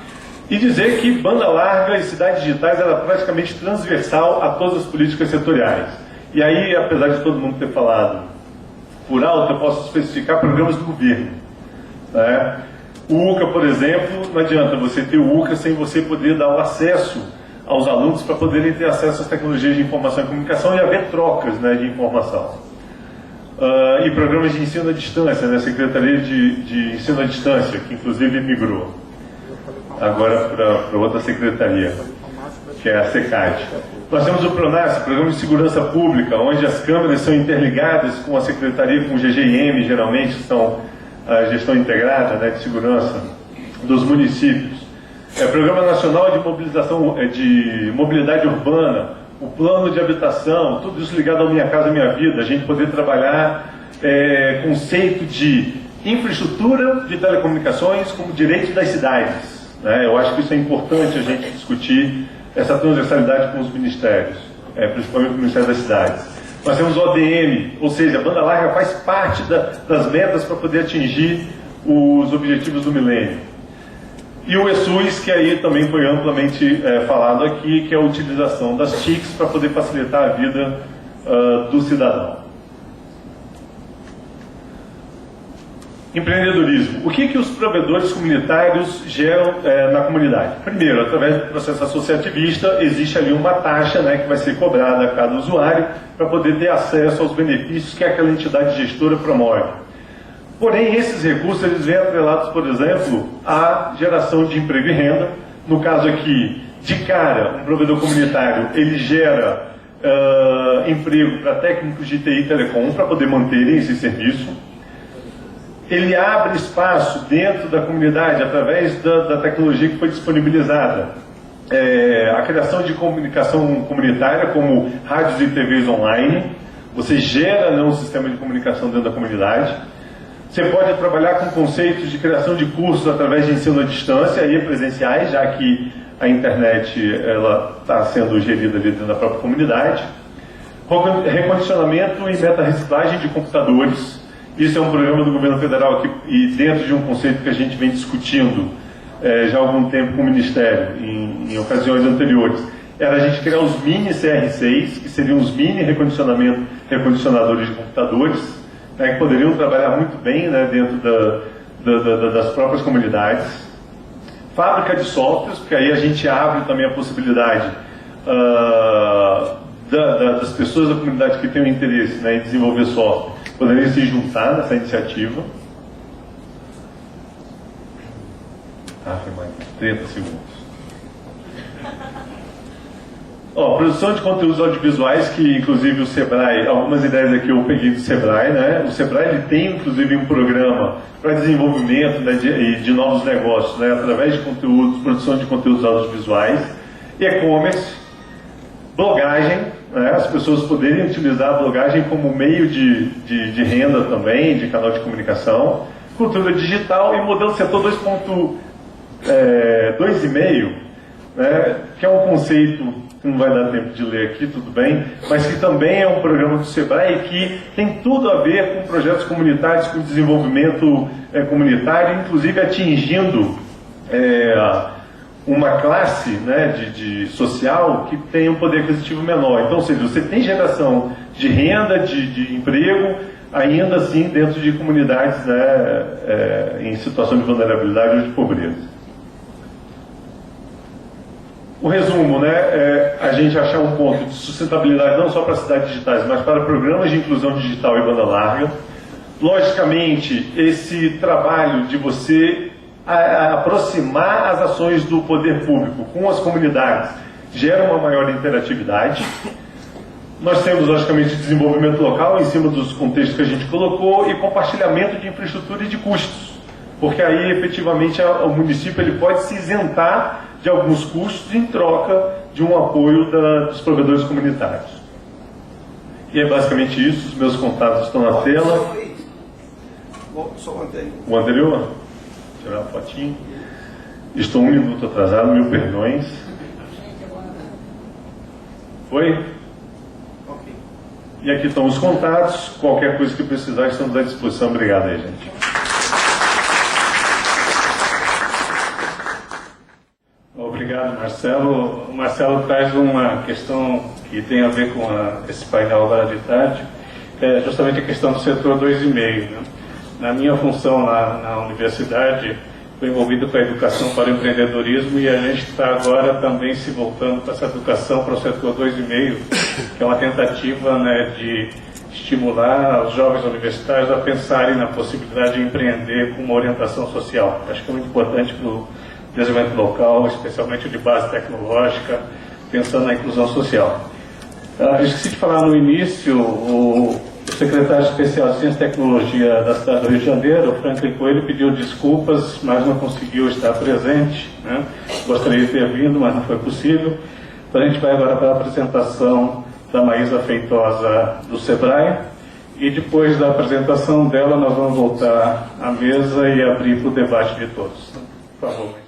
E dizer que banda larga e cidades digitais ela é praticamente transversal a todas as políticas setoriais. E aí, apesar de todo mundo ter falado por alto, eu posso especificar programas do governo, né? O UCA, por exemplo, não adianta você ter o UCA sem você poder dar o acesso aos alunos para poderem ter acesso às tecnologias de informação e comunicação e haver trocas, né, de informação. E programas de ensino à distância, né, Secretaria de Ensino à Distância, que inclusive migrou agora para outra secretaria, que é a SECAD. Nós temos o PRONASSE, Programa de Segurança Pública, onde as câmeras são interligadas com a secretaria, com o GGIM, geralmente, que são a gestão integrada, né, de segurança dos municípios. Programa Nacional de Mobilização, de Mobilidade Urbana, o plano de habitação, tudo isso ligado ao Minha Casa Minha Vida, a gente poder trabalhar conceito de infraestrutura de telecomunicações como direito das cidades, né? Eu acho que isso é importante a gente discutir essa transversalidade com os ministérios, principalmente o Ministério das Cidades. Nós temos o ODM, ou seja, a banda larga faz parte das metas para poder atingir os objetivos do milênio. E o ESUS, que aí também foi amplamente falado aqui, que é a utilização das TICs para poder facilitar a vida do cidadão. Empreendedorismo. O que os provedores comunitários geram na comunidade? Primeiro, através do processo associativista, existe ali uma taxa, né, que vai ser cobrada a cada usuário para poder ter acesso aos benefícios que aquela entidade gestora promove. Porém, esses recursos eles vêm atrelados, por exemplo, à geração de emprego e renda. No caso aqui, de cara, um provedor comunitário ele gera emprego para técnicos de TI e telecom para poder manterem esse serviço. Ele abre espaço dentro da comunidade através da tecnologia que foi disponibilizada. A criação de comunicação comunitária, como rádios e TVs online. Você gera, né, um sistema de comunicação dentro da comunidade. Você pode trabalhar com conceitos de criação de cursos através de ensino à distância e presenciais, já que a internet está sendo gerida ali dentro da própria comunidade. Recondicionamento e meta-reciclagem de computadores. Isso é um programa do governo federal aqui, e dentro de um conceito que a gente vem discutindo já há algum tempo com o Ministério, em ocasiões anteriores. Era a gente criar os mini CR6, que seriam os mini recondicionadores de computadores, que poderiam trabalhar muito bem, né, dentro das próprias comunidades. Fábrica de softwares, porque aí a gente abre também a possibilidade das pessoas da comunidade que têm um interesse, né, em desenvolver software, poderem se juntar nessa iniciativa. Foi mais 30 segundos. Produção de conteúdos audiovisuais, que inclusive o Sebrae, algumas ideias aqui eu peguei do Sebrae, né? O Sebrae ele tem inclusive um programa para desenvolvimento, né, de novos negócios, né, através de conteúdos, produção de conteúdos audiovisuais, e-commerce, blogagem, né, as pessoas poderem utilizar a blogagem como meio de renda também, de canal de comunicação, cultura digital e modelo setor 2.5, né, que é um conceito que não vai dar tempo de ler aqui, tudo bem, mas que também é um programa do Sebrae que tem tudo a ver com projetos comunitários, com desenvolvimento comunitário, inclusive atingindo uma classe, né, de social que tem um poder aquisitivo menor. Então, ou seja, você tem geração de renda, de emprego, ainda assim dentro de comunidades, né, em situação de vulnerabilidade ou de pobreza. O resumo, né, a gente achar um ponto de sustentabilidade não só para cidades digitais, mas para programas de inclusão digital e banda larga. Logicamente, esse trabalho de você aproximar as ações do poder público com as comunidades gera uma maior interatividade. Nós temos, logicamente, desenvolvimento local em cima dos contextos que a gente colocou e compartilhamento de infraestrutura e de custos, porque aí, efetivamente, o município ele pode se isentar de alguns custos em troca de um apoio dos provedores comunitários. E é basicamente isso, os meus contatos estão na tela. Só o anterior. O anterior? Vou tirar a fotinho. Estou 1 minuto atrasado, mil perdões. Foi? Ok. E aqui estão os contatos, qualquer coisa que precisar estamos à disposição. Obrigado aí, gente. Obrigado, Marcelo. O Marcelo traz uma questão que tem a ver com esse painel agora de tarde, justamente a questão do setor 2,5. Né? Na minha função lá na universidade, fui envolvido com a educação para o empreendedorismo e a gente está agora também se voltando para essa educação para o setor 2,5, que é uma tentativa, né, de estimular os jovens universitários a pensarem na possibilidade de empreender com uma orientação social. Acho que é muito importante para o desenvolvimento local, especialmente de base tecnológica, pensando na inclusão social. Eu esqueci de falar no início, o secretário especial de Ciência e Tecnologia da cidade do Rio de Janeiro, Franklin Coelho, pediu desculpas, mas não conseguiu estar presente, né? Gostaria de ter vindo, mas não foi possível. Então a gente vai agora para a apresentação da Maísa Feitosa do Sebrae, e depois da apresentação dela nós vamos voltar à mesa e abrir para o debate de todos. Por favor.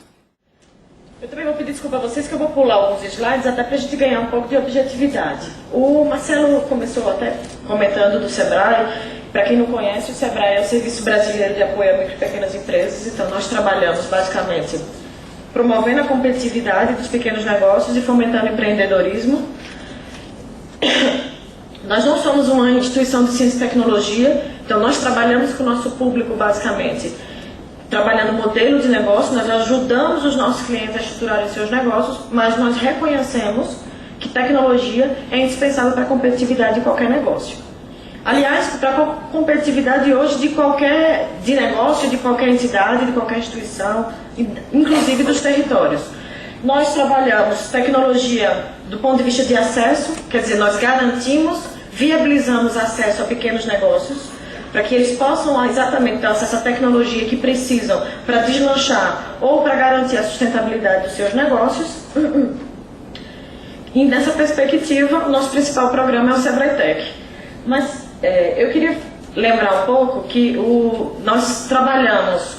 Eu também vou pedir desculpa a vocês que eu vou pular alguns slides até para a gente ganhar um pouco de objetividade. O Marcelo começou até comentando do Sebrae. Para quem não conhece, o Sebrae é o Serviço Brasileiro de Apoio a Micro e Pequenas Empresas. Então nós trabalhamos basicamente promovendo a competitividade dos pequenos negócios e fomentando o empreendedorismo. Nós não somos uma instituição de ciência e tecnologia, então nós trabalhamos com o nosso público basicamente trabalhando modelo de negócio. Nós ajudamos os nossos clientes a estruturarem seus negócios, mas nós reconhecemos que tecnologia é indispensável para a competitividade de qualquer negócio. Aliás, para a competitividade hoje de negócio, de qualquer entidade, de qualquer instituição, inclusive dos territórios. Nós trabalhamos tecnologia do ponto de vista de acesso, quer dizer, nós garantimos, viabilizamos acesso a pequenos negócios, para que eles possam exatamente ter acesso à tecnologia que precisam para deslanchar ou para garantir a sustentabilidade dos seus negócios. E nessa perspectiva, o nosso principal programa é o Sebrae Tech. Mas eu queria lembrar um pouco que nós trabalhamos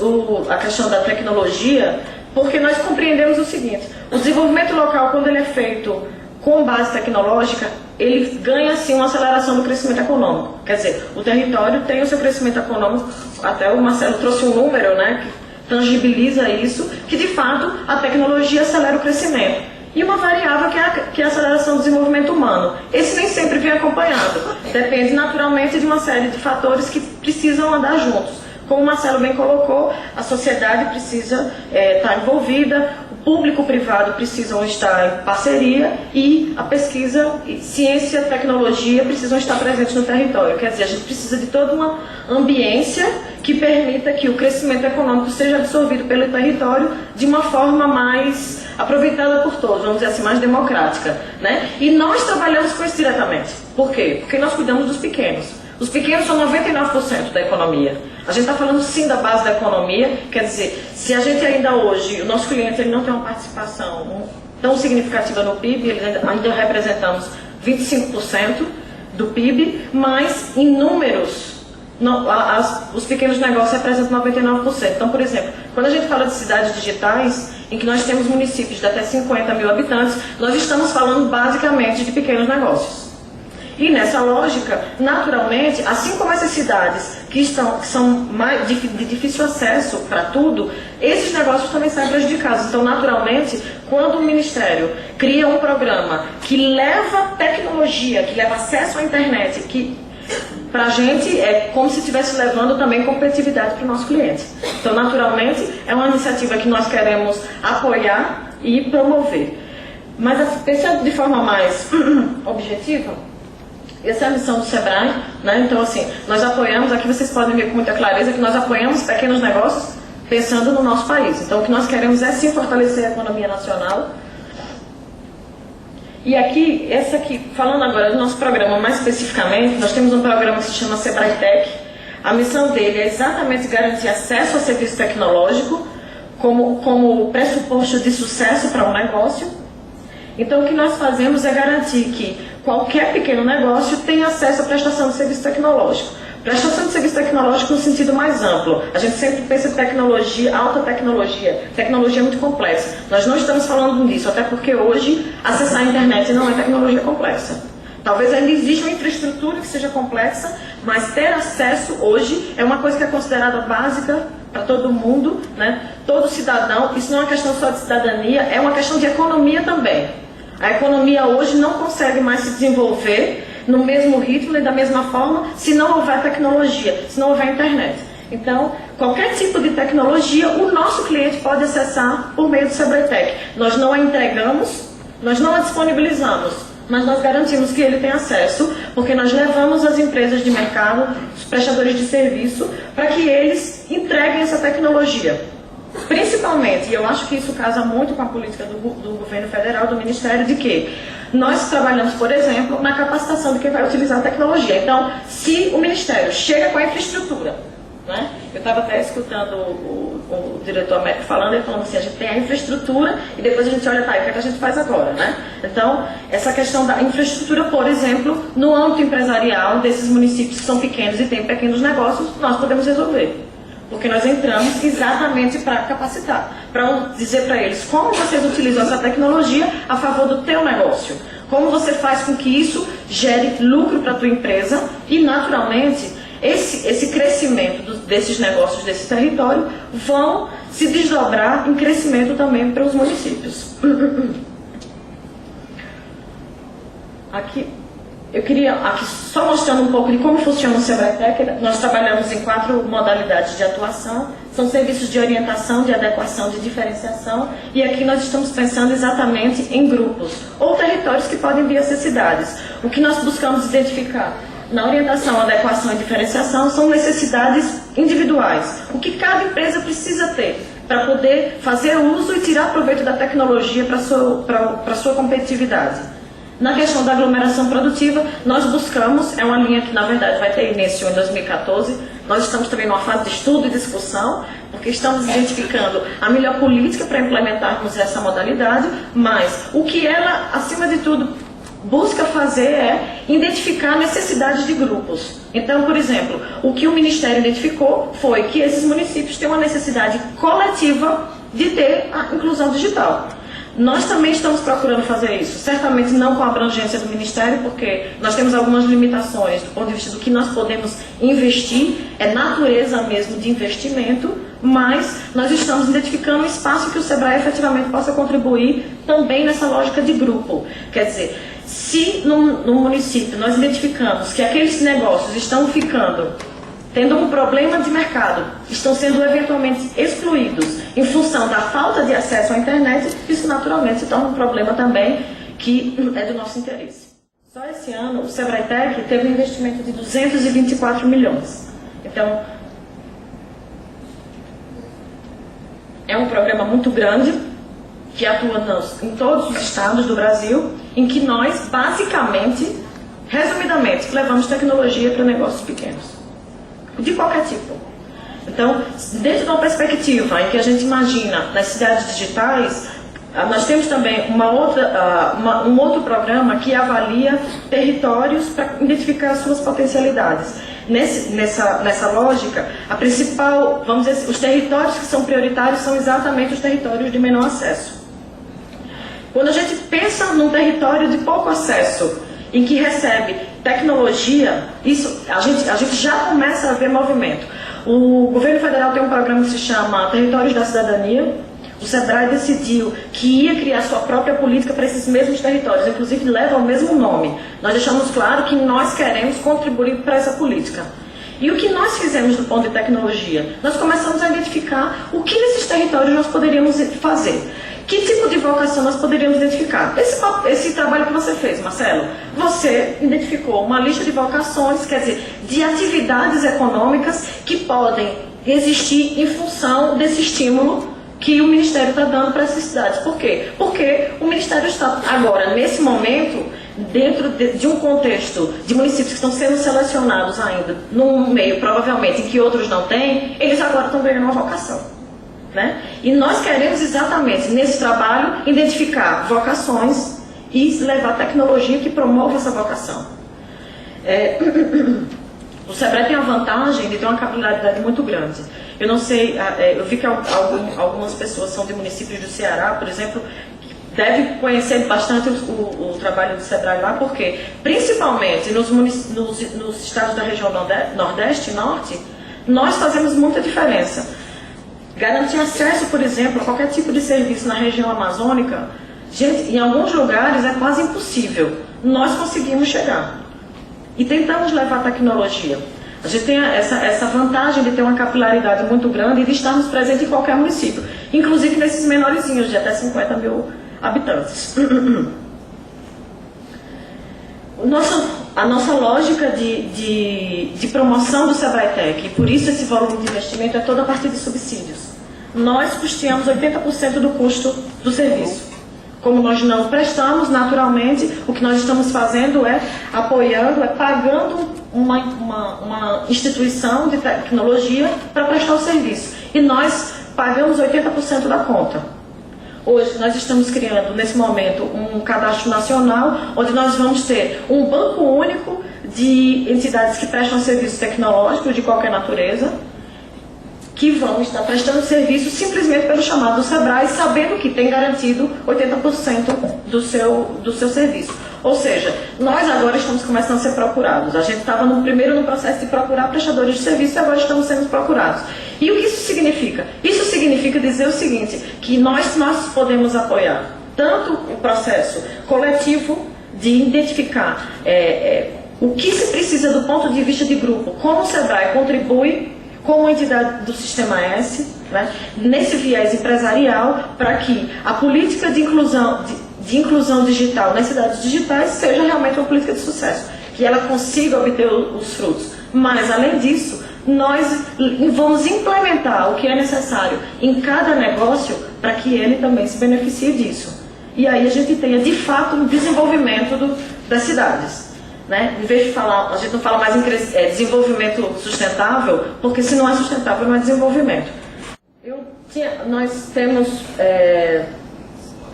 a questão da tecnologia porque nós compreendemos o seguinte: o desenvolvimento local, quando ele é feito com base tecnológica, ele ganha sim uma aceleração do crescimento econômico. Quer dizer, o território tem o seu crescimento econômico, até o Marcelo trouxe um número, né, que tangibiliza isso, que de fato a tecnologia acelera o crescimento. E uma variável que é a aceleração do desenvolvimento humano. Esse nem sempre vem acompanhado, depende naturalmente de uma série de fatores que precisam andar juntos. Como o Marcelo bem colocou, a sociedade precisa estar envolvida, o público-privado precisam estar em parceria e a pesquisa, ciência e tecnologia precisam estar presentes no território. Quer dizer, a gente precisa de toda uma ambiência que permita que o crescimento econômico seja absorvido pelo território de uma forma mais aproveitada por todos, vamos dizer assim, mais democrática, né? E nós trabalhamos com isso diretamente. Por quê? Porque nós cuidamos dos pequenos. Os pequenos são 99% da economia. A gente está falando sim da base da economia, quer dizer, se a gente ainda hoje, o nosso cliente ele não tem uma participação tão significativa no PIB, ainda representamos 25% do PIB, mas em números, os pequenos negócios representam 99%. Então, por exemplo, quando a gente fala de cidades digitais, em que nós temos municípios de até 50 mil habitantes, nós estamos falando basicamente de pequenos negócios. E nessa lógica, naturalmente, assim como essas cidades que são mais de difícil acesso para tudo, esses negócios também saem prejudicados. Então, naturalmente, quando o Ministério cria um programa que leva tecnologia, que leva acesso à internet, que para a gente é como se estivesse levando também competitividade para o nosso cliente. Então, naturalmente, é uma iniciativa que nós queremos apoiar e promover. Mas, pensando de forma mais objetiva, essa é a missão do SEBRAE, né? Então, assim, nós apoiamos, aqui vocês podem ver com muita clareza que nós apoiamos pequenos negócios pensando no nosso país. Então, o que nós queremos é sim fortalecer a economia nacional. E aqui, falando agora do nosso programa mais especificamente, nós temos um programa que se chama SEBRAE Tech. A missão dele é exatamente garantir acesso ao serviço tecnológico como pressuposto de sucesso para um negócio. Então, o que nós fazemos é garantir que qualquer pequeno negócio tenha acesso à prestação de serviço tecnológico. Prestação de serviço tecnológico no sentido mais amplo. A gente sempre pensa em tecnologia, alta tecnologia. Tecnologia é muito complexa. Nós não estamos falando disso, até porque hoje acessar a internet não é tecnologia complexa. Talvez ainda exista uma infraestrutura que seja complexa, mas ter acesso hoje é uma coisa que é considerada básica para todo mundo, né? Todo cidadão. Isso não é uma questão só de cidadania, é uma questão de economia também. A economia hoje não consegue mais se desenvolver no mesmo ritmo nem da mesma forma se não houver tecnologia, se não houver internet. Então, qualquer tipo de tecnologia, o nosso cliente pode acessar por meio do SEBRAE Tech. Nós não a entregamos, nós não a disponibilizamos, mas nós garantimos que ele tem acesso, porque nós levamos as empresas de mercado, os prestadores de serviço, para que eles entreguem essa tecnologia. Principalmente, e eu acho que isso casa muito com a política do governo federal, do Ministério, de que nós trabalhamos, por exemplo, na capacitação de quem vai utilizar a tecnologia. Então, se o Ministério chega com a infraestrutura, né? Eu estava até escutando o diretor Américo falando, ele falando assim, a gente tem a infraestrutura e depois a gente olha, tá, e o que é que a gente faz agora, né? Então, essa questão da infraestrutura, por exemplo, no âmbito empresarial desses municípios que são pequenos e têm pequenos negócios, nós podemos resolver. Porque nós entramos exatamente para capacitar, para dizer para eles como vocês utilizam essa tecnologia a favor do teu negócio, como você faz com que isso gere lucro para a tua empresa e, naturalmente, esse crescimento desses negócios desse território vão se desdobrar em crescimento também para os municípios. Aqui. Eu queria, aqui só mostrando um pouco de como funciona o SEBRAE Tech. Nós trabalhamos em 4 modalidades de atuação. São serviços de orientação, de adequação, de diferenciação. E aqui nós estamos pensando exatamente em grupos ou territórios que podem vir a ser cidades. O que nós buscamos identificar na orientação, adequação e diferenciação são necessidades individuais. O que cada empresa precisa ter para poder fazer uso e tirar proveito da tecnologia para a sua competitividade. Na questão da aglomeração produtiva, nós buscamos, é uma linha que na verdade vai ter início em 2014, nós estamos também numa fase de estudo e discussão, porque estamos identificando a melhor política para implementarmos essa modalidade, mas o que ela, acima de tudo, busca fazer é identificar necessidades de grupos. Então, por exemplo, o que o Ministério identificou foi que esses municípios têm uma necessidade coletiva de ter a inclusão digital. Nós também estamos procurando fazer isso, certamente não com a abrangência do Ministério, porque nós temos algumas limitações do ponto de vista do que nós podemos investir, é natureza mesmo de investimento, mas nós estamos identificando um espaço que o SEBRAE efetivamente possa contribuir também nessa lógica de grupo. Quer dizer, se no município nós identificamos que aqueles negócios estão tendo um problema de mercado, estão sendo eventualmente excluídos em função da falta de acesso à internet, isso naturalmente se torna um problema também que é do nosso interesse. Só esse ano o SEBRAE Tech teve um investimento de 224 milhões. Então, é um programa muito grande que atua em todos os estados do Brasil, em que nós, basicamente, resumidamente, levamos tecnologia para negócios pequenos. De qualquer tipo. Então, dentro de uma perspectiva em que a gente imagina nas cidades digitais, nós temos também um outro programa que avalia territórios para identificar as suas potencialidades. Nessa lógica, a principal, vamos dizer, os territórios que são prioritários são exatamente os territórios de menor acesso. Quando a gente pensa num território de pouco acesso, em que recebe tecnologia, a gente já começa a ver movimento. O governo federal tem um programa que se chama Territórios da Cidadania. O SEBRAE decidiu que ia criar sua própria política para esses mesmos territórios, inclusive leva o mesmo nome. Nós deixamos claro que nós queremos contribuir para essa política. E o que nós fizemos do ponto de tecnologia? Nós começamos a identificar o que nesses territórios nós poderíamos fazer. Que tipo de vocação nós poderíamos identificar? Esse trabalho que você fez, Marcelo, você identificou uma lista de vocações, quer dizer, de atividades econômicas que podem existir em função desse estímulo que o Ministério está dando para essas cidades. Por quê? Porque o Ministério está agora, nesse momento, dentro de um contexto de municípios que estão sendo selecionados ainda, num meio, provavelmente, em que outros não têm, eles agora estão ganhando uma vocação. Né? E nós queremos exatamente, nesse trabalho, identificar vocações e levar tecnologia que promova essa vocação. O SEBRAE tem a vantagem de ter uma capilaridade muito grande. Eu não sei, eu vi que algumas pessoas são de municípios do Ceará, por exemplo, devem conhecer bastante o trabalho do SEBRAE lá, porque, principalmente nos estados da região Nordeste e Norte, nós fazemos muita diferença. Garantir acesso, por exemplo, a qualquer tipo de serviço na região amazônica, gente, em alguns lugares é quase impossível. Nós conseguimos chegar. E tentamos levar tecnologia. A gente tem essa vantagem de ter uma capilaridade muito grande e de estarmos presentes em qualquer município, inclusive nesses menorzinhos, de até 50 mil habitantes. A nossa lógica de promoção do SEBRAE-TEC, e por isso esse volume de investimento é todo a partir de subsídios. Nós custeamos 80% do custo do serviço. Como nós não prestamos, naturalmente, o que nós estamos fazendo é apoiando, pagando uma instituição de tecnologia para prestar o serviço. E nós pagamos 80% da conta. Hoje nós estamos criando, nesse momento, um cadastro nacional, onde nós vamos ter um banco único de entidades que prestam serviço tecnológico de qualquer natureza, que vão estar prestando serviço simplesmente pelo chamado do SEBRAE, sabendo que tem garantido 80% do seu serviço. Ou seja, nós agora estamos começando a ser procurados. A gente estava primeiro no processo de procurar prestadores de serviço e agora estamos sendo procurados. E o que isso significa? Isso significa dizer o seguinte, que nós podemos apoiar tanto o processo coletivo de identificar o que se precisa do ponto de vista de grupo, como o SEBRAE contribui como entidade do Sistema S, né, nesse viés empresarial, para que a política de inclusão digital nas cidades digitais seja realmente uma política de sucesso, que ela consiga obter os frutos. Mas, além disso, nós vamos implementar o que é necessário em cada negócio para que ele também se beneficie disso. E aí a gente tenha, de fato, um desenvolvimento das cidades. Né? Em vez de falar, a gente não fala mais em desenvolvimento sustentável, porque se não é sustentável, não é desenvolvimento. Eu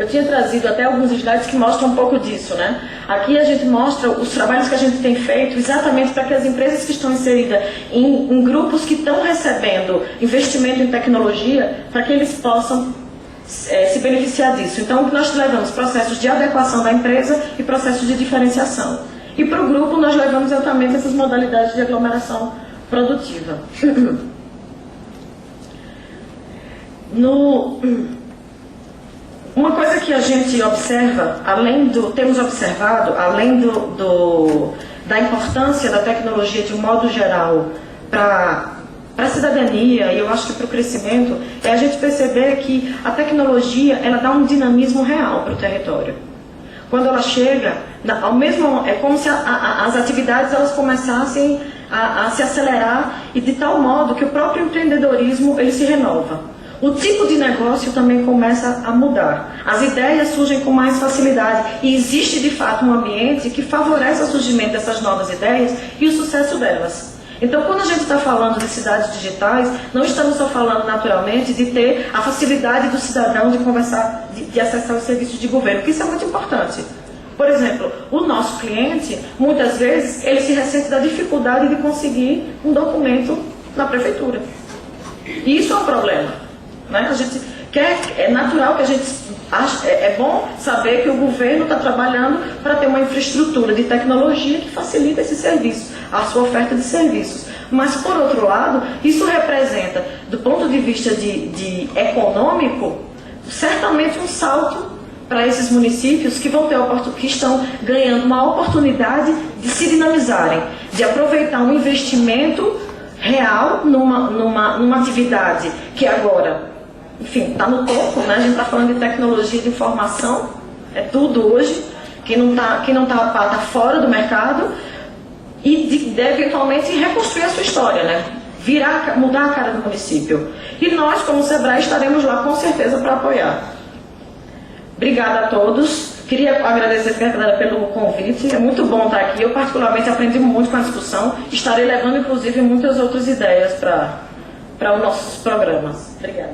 tinha trazido até alguns slides que mostram um pouco disso, né? Aqui a gente mostra os trabalhos que a gente tem feito exatamente para que as empresas que estão inseridas em grupos que estão recebendo investimento em tecnologia, para que eles possam se beneficiar disso. Então, nós levamos processos de adequação da empresa e processos de diferenciação. E para o grupo nós levamos exatamente essas modalidades de aglomeração produtiva. Uma coisa que a gente observa, temos observado, além da importância da tecnologia de um modo geral para a cidadania, e eu acho que para o crescimento, é a gente perceber que a tecnologia ela dá um dinamismo real para o território. Quando ela chega, é como se as atividades elas começassem a se acelerar e de tal modo que o próprio empreendedorismo ele se renova. O tipo de negócio também começa a mudar. As ideias surgem com mais facilidade e existe de fato um ambiente que favorece o surgimento dessas novas ideias e o sucesso delas. Então, quando a gente está falando de cidades digitais, não estamos só falando naturalmente de ter a facilidade do cidadão de conversar, de acessar os serviços de governo, que isso é muito importante. Por exemplo, o nosso cliente, muitas vezes, ele se ressente da dificuldade de conseguir um documento na prefeitura. E isso é um problema, né? A gente é natural que a gente ache, é bom saber que o governo está trabalhando para ter uma infraestrutura de tecnologia que facilita esse serviço, a sua oferta de serviços. Mas, por outro lado, isso representa, do ponto de vista de econômico, certamente um salto para esses municípios que vão ter que estão ganhando uma oportunidade de se dinamizarem, de aproveitar um investimento real numa atividade que agora, enfim, está no topo, né? A gente está falando de tecnologia de informação, é tudo hoje, que não está fora do mercado, e deve eventualmente reconstruir a sua história, né? Mudar a cara do município. E nós, como SEBRAE, estaremos lá com certeza para apoiar. Obrigada a todos. Queria agradecer pelo convite. É muito bom estar aqui. Eu, particularmente, aprendi muito com a discussão. Estarei levando, inclusive, muitas outras ideias para os nossos programas. Obrigada.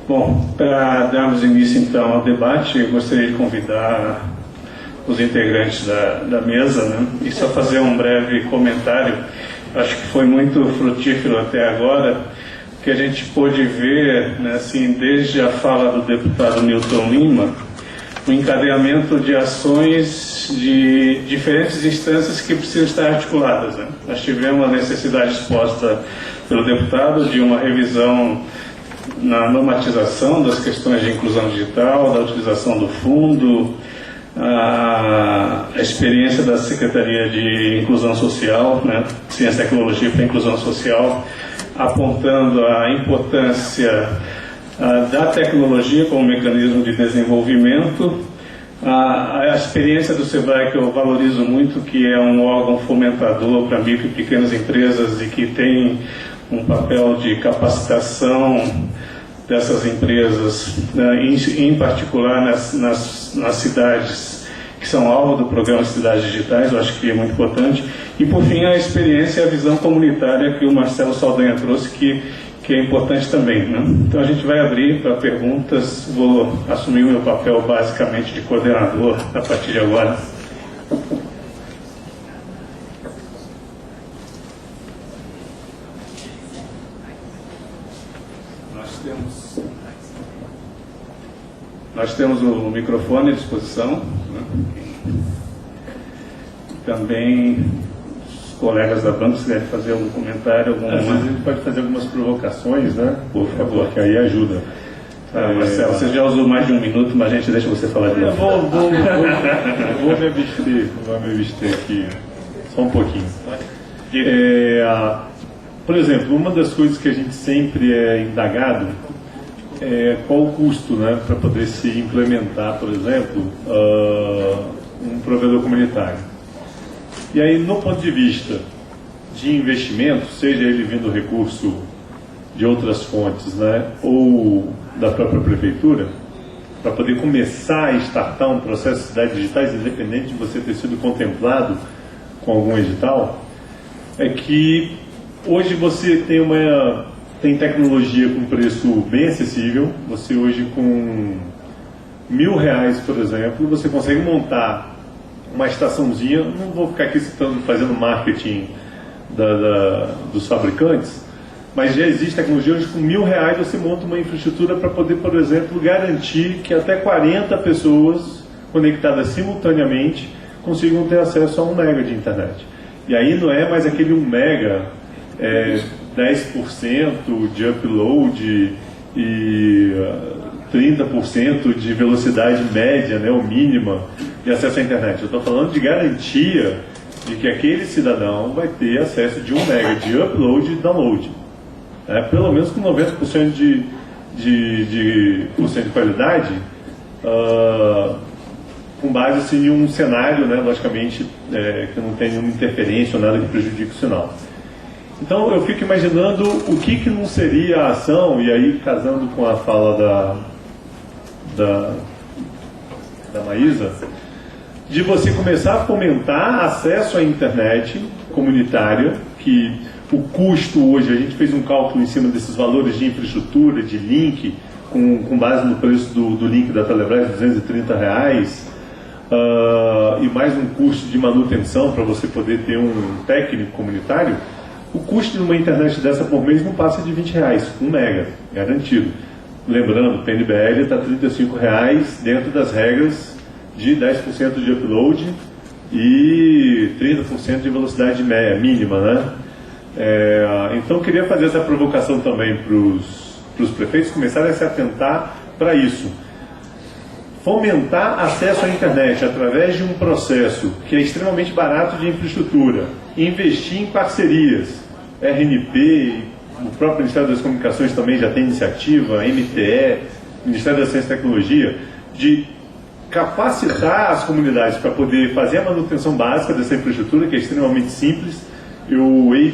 Bom, para darmos início então ao debate, eu gostaria de convidar os integrantes da mesa, né? E só fazer um breve comentário. Acho que foi muito frutífero até agora, que a gente pôde ver, né, assim, desde a fala do deputado Newton Lima, o encadeamento de ações de diferentes instâncias que precisam estar articuladas, né? Nós tivemos a necessidade exposta pelo deputado de uma revisão na normatização das questões de inclusão digital, da utilização do fundo, a experiência da Secretaria de Inclusão Social, né, Ciência e Tecnologia para a Inclusão Social, apontando a importância da tecnologia como mecanismo de desenvolvimento, a experiência do SEBRAE, que eu valorizo muito, que é um órgão fomentador para micro e pequenas empresas e que tem um papel de capacitação dessas empresas, né, em particular nas cidades que são alvo do programa Cidades Digitais. Eu acho que é muito importante. E, por fim, a experiência e a visão comunitária que o Marcelo Saldanha trouxe, que é importante também, né? Então, a gente vai abrir para perguntas. Vou assumir o meu papel, basicamente, de coordenador a partir de agora. Nós temos o microfone à disposição, né? Também os colegas da banca, se quiserem fazer algum comentário, Às vezes a gente pode fazer algumas provocações, né? Por favor. Que aí ajuda. Marcelo, você já usou mais de um minuto, mas a gente deixa você falar de novo. Vou me abster aqui só um pouquinho. Por exemplo, uma das coisas que a gente sempre é indagado é qual o custo, né, para poder se implementar, por exemplo, um provedor comunitário. E aí, no ponto de vista de investimento, seja ele vindo recurso de outras fontes, né, ou da própria prefeitura, para poder começar a startar um processo de cidades digitais, independente de você ter sido contemplado com algum edital, é que hoje você tem tecnologia com preço bem acessível. Você hoje, com R$1.000, por exemplo, você consegue montar uma estaçãozinha. Não vou ficar aqui fazendo marketing dos fabricantes, mas já existe tecnologia hoje. Com R$1.000 você monta uma infraestrutura para poder, por exemplo, garantir que até 40 pessoas conectadas simultaneamente consigam ter acesso a 1 mega de internet. E aí não é mais aquele 1 mega, 10% de upload e 30% de velocidade média, né, ou mínima, de acesso à internet. Eu estou falando de garantia de que aquele cidadão vai ter acesso de 1 mega de upload e download. Pelo menos com 90% de qualidade, com base assim, em um cenário, né, logicamente, que não tem nenhuma interferência ou nada que prejudique o sinal. Então eu fico imaginando o que não seria a ação, e aí casando com a fala da Maísa, de você começar a fomentar acesso à internet comunitária, que o custo hoje, a gente fez um cálculo em cima desses valores de infraestrutura, de link, com base no preço do link da Telebrás, R$230, e mais um custo de manutenção para você poder ter um técnico comunitário. O custo de uma internet dessa por mês não passa de R$20, 1 mega, garantido. Lembrando, o PNBL está R$35 dentro das regras de 10% de upload e 30% de velocidade mínima, né? Então eu queria fazer essa provocação também para os prefeitos começarem a se atentar para isso. Fomentar acesso à internet através de um processo que é extremamente barato de infraestrutura, investir em parcerias, RNP, o próprio Ministério das Comunicações também já tem iniciativa, MTE, Ministério da Ciência e Tecnologia, de capacitar as comunidades para poder fazer a manutenção básica dessa infraestrutura, que é extremamente simples. Eu hei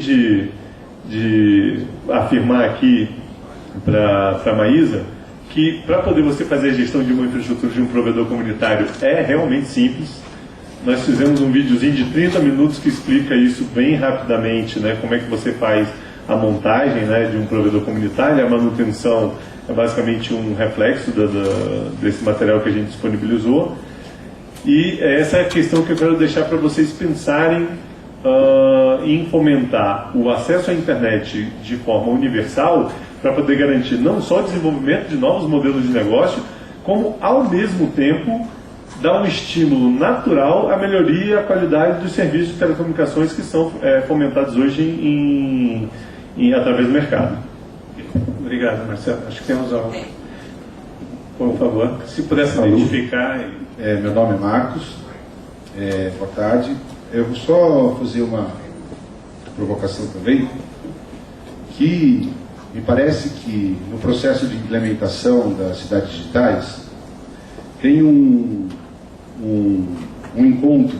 de afirmar aqui para a Maísa que para poder você fazer a gestão de uma infraestrutura de um provedor comunitário é realmente simples. Nós fizemos um videozinho de 30 minutos que explica isso bem rapidamente, né, como é que você faz a montagem, né, de um provedor comunitário. A manutenção é basicamente um reflexo desse material que a gente disponibilizou. E essa é a questão que eu quero deixar para vocês pensarem em fomentar o acesso à internet de forma universal, para poder garantir não só o desenvolvimento de novos modelos de negócio, como ao mesmo tempo dar um estímulo natural à melhoria e à qualidade dos serviços de telecomunicações que são fomentados hoje através do mercado. Obrigado, Marcelo. Acho que temos algo. Por favor, se pudesse identificar. Meu nome é Marcos. Boa tarde. Eu vou só fazer uma provocação também, que me parece que no processo de implementação das cidades digitais tem um encontro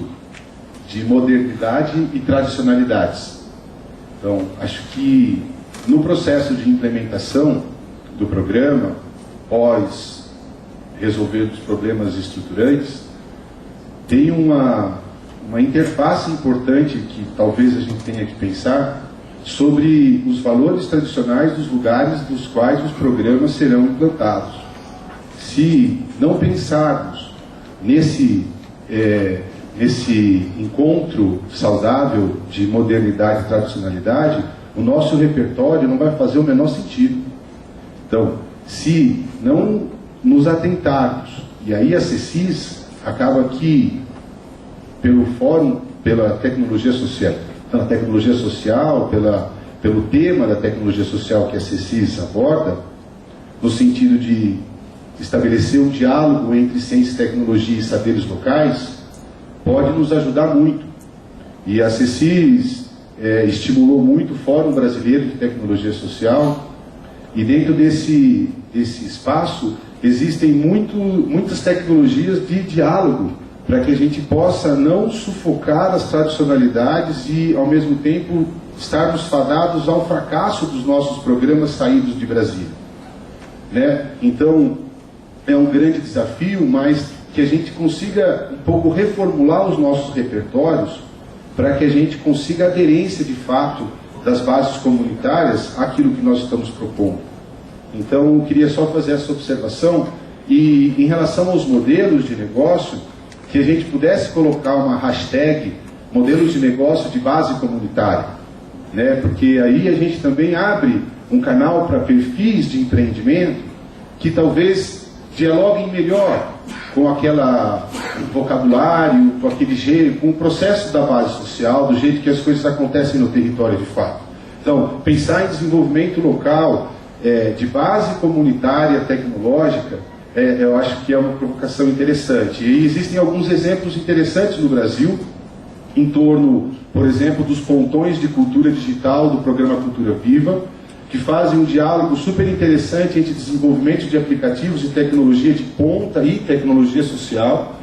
de modernidade e tradicionalidades. Então, acho que no processo de implementação do programa, pós resolver os problemas estruturantes, tem uma interface importante que talvez a gente tenha que pensar sobre os valores tradicionais dos lugares dos quais os programas serão implantados. Se não pensarmos nesse encontro saudável de modernidade e tradicionalidade, o nosso repertório não vai fazer o menor sentido. Então, se não nos atentarmos, e aí a CECIS acaba que, pelo fórum, pela tecnologia social, pelo tema da tecnologia social que a CECIS aborda, no sentido de estabelecer um diálogo entre ciência, tecnologia e saberes locais, pode nos ajudar muito. E a CECIS estimulou muito o Fórum Brasileiro de Tecnologia Social, e dentro desse espaço existem muitas tecnologias de diálogo, para que a gente possa não sufocar as tradicionalidades e, ao mesmo tempo, estarmos fadados ao fracasso dos nossos programas saídos de Brasília. Né? Então, é um grande desafio, mas que a gente consiga um pouco reformular os nossos repertórios para que a gente consiga aderência, de fato, das bases comunitárias àquilo que nós estamos propondo. Então, eu queria só fazer essa observação, e em relação aos modelos de negócio, que a gente pudesse colocar uma hashtag modelos de negócio de base comunitária, né? Porque aí a gente também abre um canal para perfis de empreendimento que talvez dialoguem melhor com aquele vocabulário, com aquele jeito, com o processo da base social, do jeito que as coisas acontecem no território de fato. Então, pensar em desenvolvimento local, de base comunitária tecnológica, eu acho que é uma provocação interessante. E existem alguns exemplos interessantes no Brasil, em torno, por exemplo, dos pontões de cultura digital do programa Cultura Viva, que fazem um diálogo super interessante entre desenvolvimento de aplicativos e tecnologia de ponta e tecnologia social,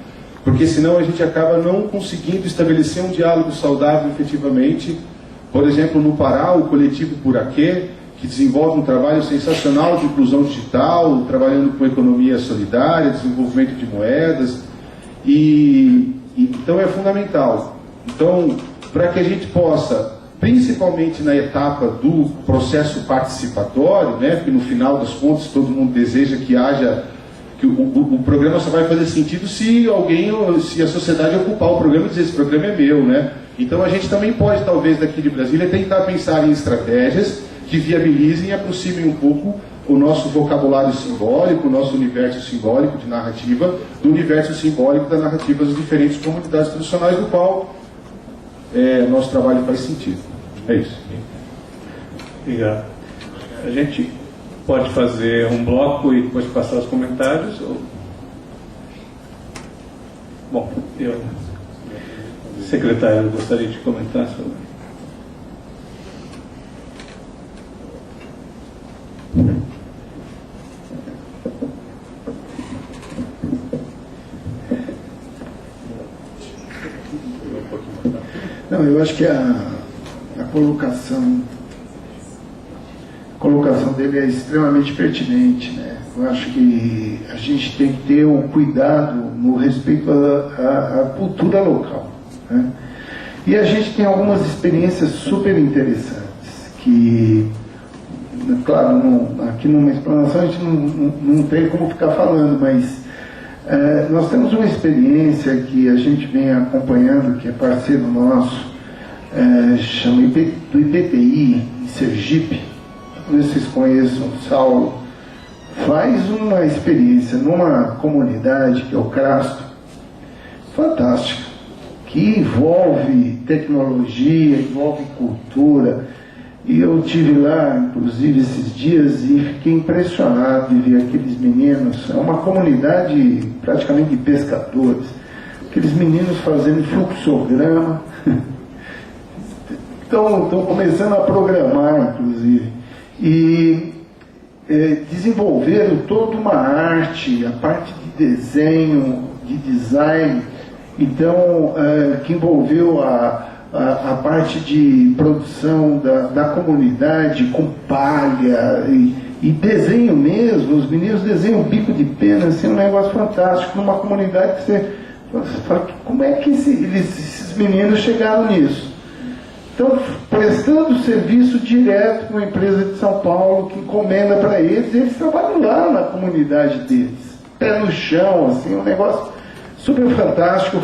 porque senão a gente acaba não conseguindo estabelecer um diálogo saudável efetivamente. Por exemplo, no Pará, o coletivo Puraquê, que desenvolve um trabalho sensacional de inclusão digital, trabalhando com economia solidária, desenvolvimento de moedas, então é fundamental. Então, para que a gente possa, principalmente na etapa do processo participatório, né, porque no final das contas todo mundo deseja que haja, que o programa só vai fazer sentido se a sociedade ocupar o programa e dizer, esse programa é meu, né? Então a gente também pode, talvez, daqui de Brasília, tentar pensar em estratégias que viabilizem e aproximem um pouco o nosso vocabulário simbólico, o nosso universo simbólico de narrativa, do universo simbólico da narrativa das diferentes comunidades tradicionais, do qual nosso trabalho faz sentido. É isso. Obrigado. A gente pode fazer um bloco e depois passar os comentários? Bom, secretário, eu gostaria de comentar sobre... Não, eu acho que a colocação dele é extremamente pertinente, né? Eu acho que a gente tem que ter um cuidado no respeito à cultura local, né? E a gente tem algumas experiências super interessantes que, claro, aqui numa explanação a gente não tem como ficar falando, mas nós temos uma experiência que a gente vem acompanhando, que é parceiro nosso, chama do IPTI, em Sergipe. Vocês conheçam o Saulo, faz uma experiência numa comunidade que é o Crasto, fantástica, que envolve tecnologia, envolve cultura. E eu estive lá, inclusive, esses dias e fiquei impressionado de ver aqueles meninos. É uma comunidade praticamente de pescadores, aqueles meninos fazendo fluxograma, estão começando a programar, inclusive, e desenvolveram toda uma arte, a parte de desenho, de design, então, que envolveu a parte de produção da comunidade com palha e desenho mesmo. Os meninos desenham bico de pena, assim, um negócio fantástico, numa comunidade que você fala, como é que esses meninos chegaram nisso? Então, prestando serviço direto para uma empresa de São Paulo que encomenda para eles trabalham lá na comunidade deles, pé no chão, assim, um negócio super fantástico,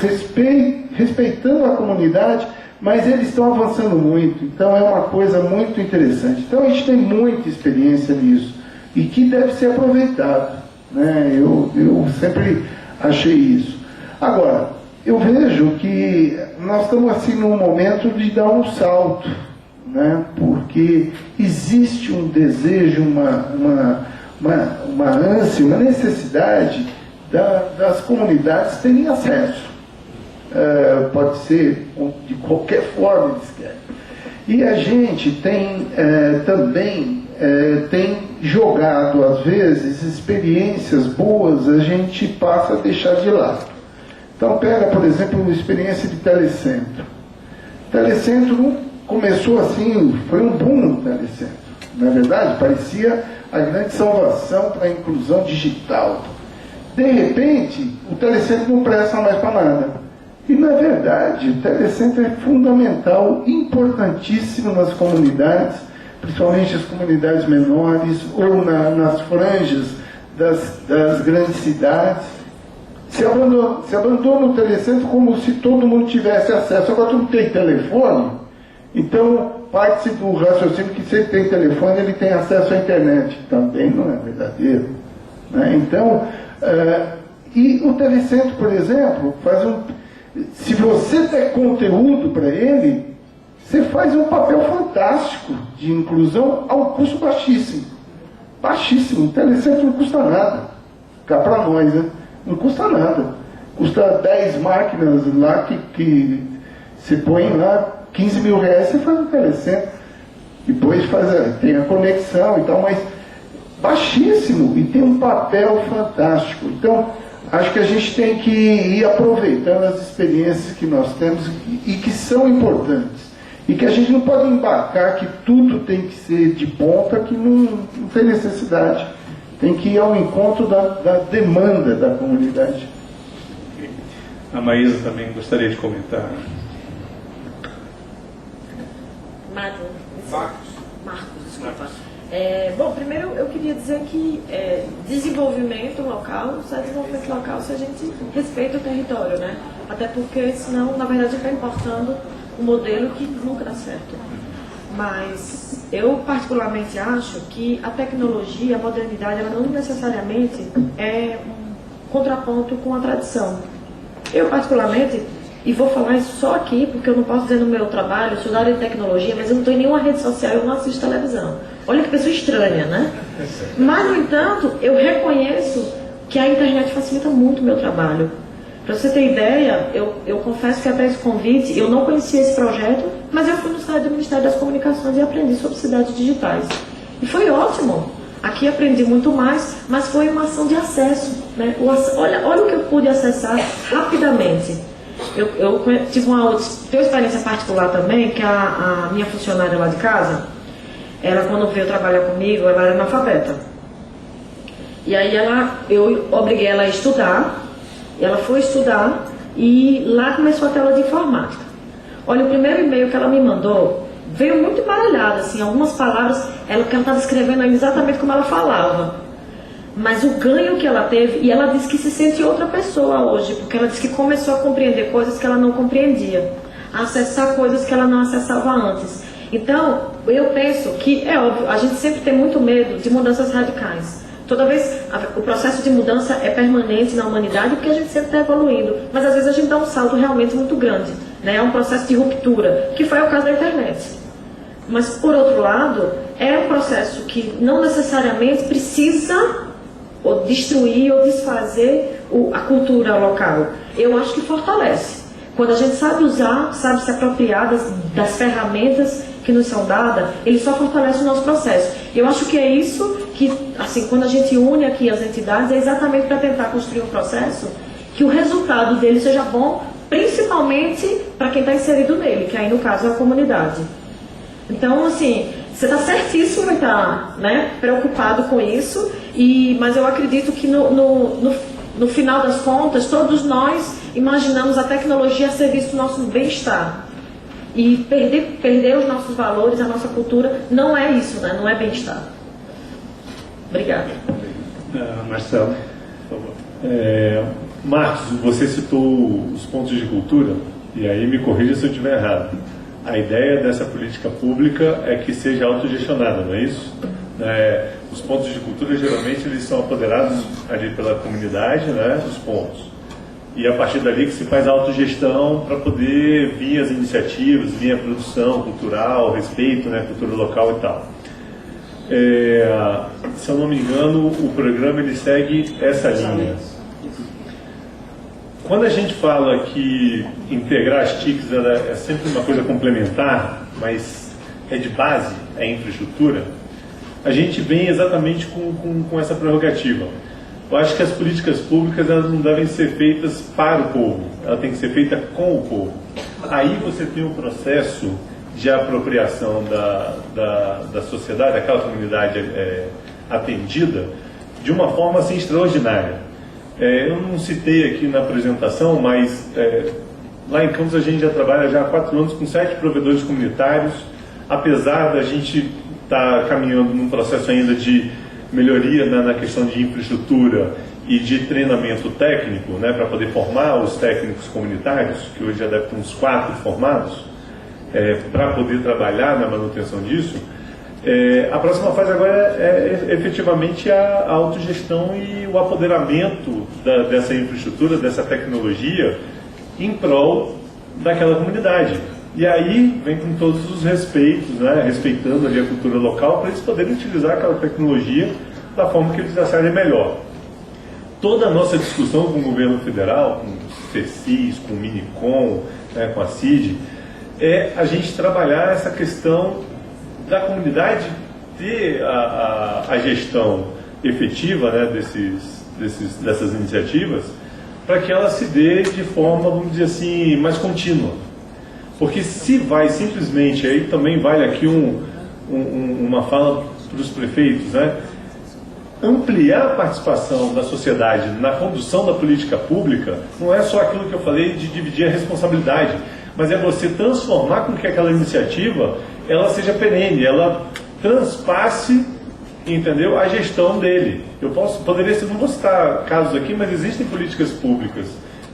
respeitando a comunidade, mas eles estão avançando muito, então é uma coisa muito interessante. Então a gente tem muita experiência nisso e que deve ser aproveitado, né? Eu sempre achei isso. Agora, eu vejo que nós estamos assim num momento de dar um salto, né? Porque existe um desejo, uma ânsia, uma necessidade das comunidades terem acesso. Pode ser de qualquer forma eles querem. E a gente tem também tem jogado, às vezes, experiências boas, a gente passa a deixar de lado. Então pega, por exemplo, uma experiência de telecentro. Telecentro começou assim, foi um boom no telecentro. Na verdade, parecia a grande salvação para a inclusão digital. De repente, o telecentro não presta mais para nada. E, na verdade, o telecentro é fundamental, importantíssimo nas comunidades, principalmente as comunidades menores ou nas franjas das grandes cidades. Se abandona o telecentro como se todo mundo tivesse acesso. Agora, todo mundo tem telefone, então parte-se do raciocínio que se ele tem telefone, ele tem acesso à internet. Também não é verdadeiro, né? Então, e o telecentro, por exemplo, se você der conteúdo para ele, você faz um papel fantástico de inclusão a um custo baixíssimo. Baixíssimo. O telecentro não custa nada. Cá para nós, né? Não custa nada. Custa 10 máquinas lá que você põe lá, 15 mil reais, você faz um telecentro. Depois tem a conexão e tal, mas baixíssimo e tem um papel fantástico. Então, acho que a gente tem que ir aproveitando as experiências que nós temos e que são importantes. E que a gente não pode embarcar que tudo tem que ser de ponta, que não tem necessidade. Tem que ir ao encontro da demanda da comunidade. A Maísa também gostaria de comentar. Marcos, desculpa. Bom, primeiro eu queria dizer que desenvolvimento local só é desenvolvimento local se a gente respeita o território, né? Até porque senão, na verdade, está importando um modelo que nunca dá certo. Mas eu particularmente acho que a tecnologia, a modernidade, ela não necessariamente é um contraponto com a tradição. Eu particularmente, e vou falar isso só aqui, porque eu não posso dizer no meu trabalho, eu sou da área de tecnologia, mas eu não estou em nenhuma rede social, eu não assisto televisão. Olha que pessoa estranha, né? Mas, no entanto, eu reconheço que a internet facilita muito o meu trabalho. Para você ter ideia, eu confesso que até esse convite, eu não conhecia esse projeto, mas eu fui no site do Ministério das Comunicações e aprendi sobre cidades digitais. E foi ótimo. Aqui aprendi muito mais, mas foi uma ação de acesso, né? Olha o que eu pude acessar rapidamente. Eu tive tenho uma experiência particular também, que a minha funcionária lá de casa, ela quando veio trabalhar comigo, ela era analfabeta. E aí eu obriguei ela a estudar, e ela foi estudar, e lá começou a tela de informática. Olha, o primeiro e-mail que ela me mandou, veio muito embaralhada, assim, algumas palavras, que ela estava escrevendo exatamente como ela falava. Mas o ganho que ela teve, e ela disse que se sente outra pessoa hoje, porque ela disse que começou a compreender coisas que ela não compreendia, a acessar coisas que ela não acessava antes. Então, eu penso que, é óbvio, a gente sempre tem muito medo de mudanças radicais. Toda vez, o processo de mudança é permanente na humanidade, porque a gente sempre está evoluindo, mas às vezes a gente dá um salto realmente muito grande, né? É um processo de ruptura, que foi o caso da internet. Mas, por outro lado, é um processo que não necessariamente precisa ou destruir ou desfazer a cultura local. Eu acho que fortalece. Quando a gente sabe usar, sabe se apropriar das ferramentas que nos são dadas, ele só fortalece o nosso processo. Eu acho que é isso que, assim, quando a gente une aqui as entidades, é exatamente para tentar construir um processo que o resultado dele seja bom, principalmente para quem está inserido nele, que aí no caso é a comunidade. Então, assim, você está certíssimo em estar, né, preocupado com isso, mas eu acredito que no final das contas, todos nós imaginamos a tecnologia a serviço do nosso bem-estar. E perder os nossos valores, a nossa cultura, não é isso, né? Não é bem-estar. Obrigada. Marcelo, por favor. Marcos, você citou os pontos de cultura, e aí me corrija se eu estiver errado. A ideia dessa política pública é que seja autogestionada, não é isso? Os pontos de cultura, geralmente, eles são apoderados ali pela comunidade, né, os pontos. E a partir dali que se faz a autogestão para poder vir as iniciativas, vir a produção cultural, respeito, né, cultura local e tal. Se eu não me engano, o programa ele segue essa linha. Quando a gente fala que integrar as TICs é sempre uma coisa complementar, mas é de base, é infraestrutura, a gente vem exatamente com essa prerrogativa. Eu acho que as políticas públicas elas não devem ser feitas para o povo, ela tem que ser feita com o povo. Aí você tem um processo de apropriação da sociedade, daquela comunidade atendida, de uma forma assim, extraordinária. Eu não citei aqui na apresentação, mas lá em Campos a gente já trabalha já há 4 anos com 7 provedores comunitários, apesar da gente estar caminhando num processo ainda de melhoria na questão de infraestrutura e de treinamento técnico, né, para poder formar os técnicos comunitários, que hoje já deve ter uns 4 formados, para poder trabalhar na manutenção disso. A próxima fase agora é efetivamente a autogestão e o apoderamento dessa infraestrutura, dessa tecnologia em prol daquela comunidade. E aí vem com todos os respeitos, né, respeitando ali a cultura local, para eles poderem utilizar aquela tecnologia da forma que eles acharem melhor. Toda a nossa discussão com o governo federal, com o CECIS, com o Minicom, né, com a CID, é a gente trabalhar essa questão da comunidade ter a gestão efetiva, né, dessas iniciativas, para que ela se dê de forma, vamos dizer assim, mais contínua. Porque se vai simplesmente, aí também vale aqui uma fala para os prefeitos, né? Ampliar a participação da sociedade na condução da política pública não é só aquilo que eu falei de dividir a responsabilidade, mas é você transformar com que aquela iniciativa ela seja perene, ela transpasse, entendeu, a gestão dele. Poderia ser, não vou citar casos aqui, mas existem políticas públicas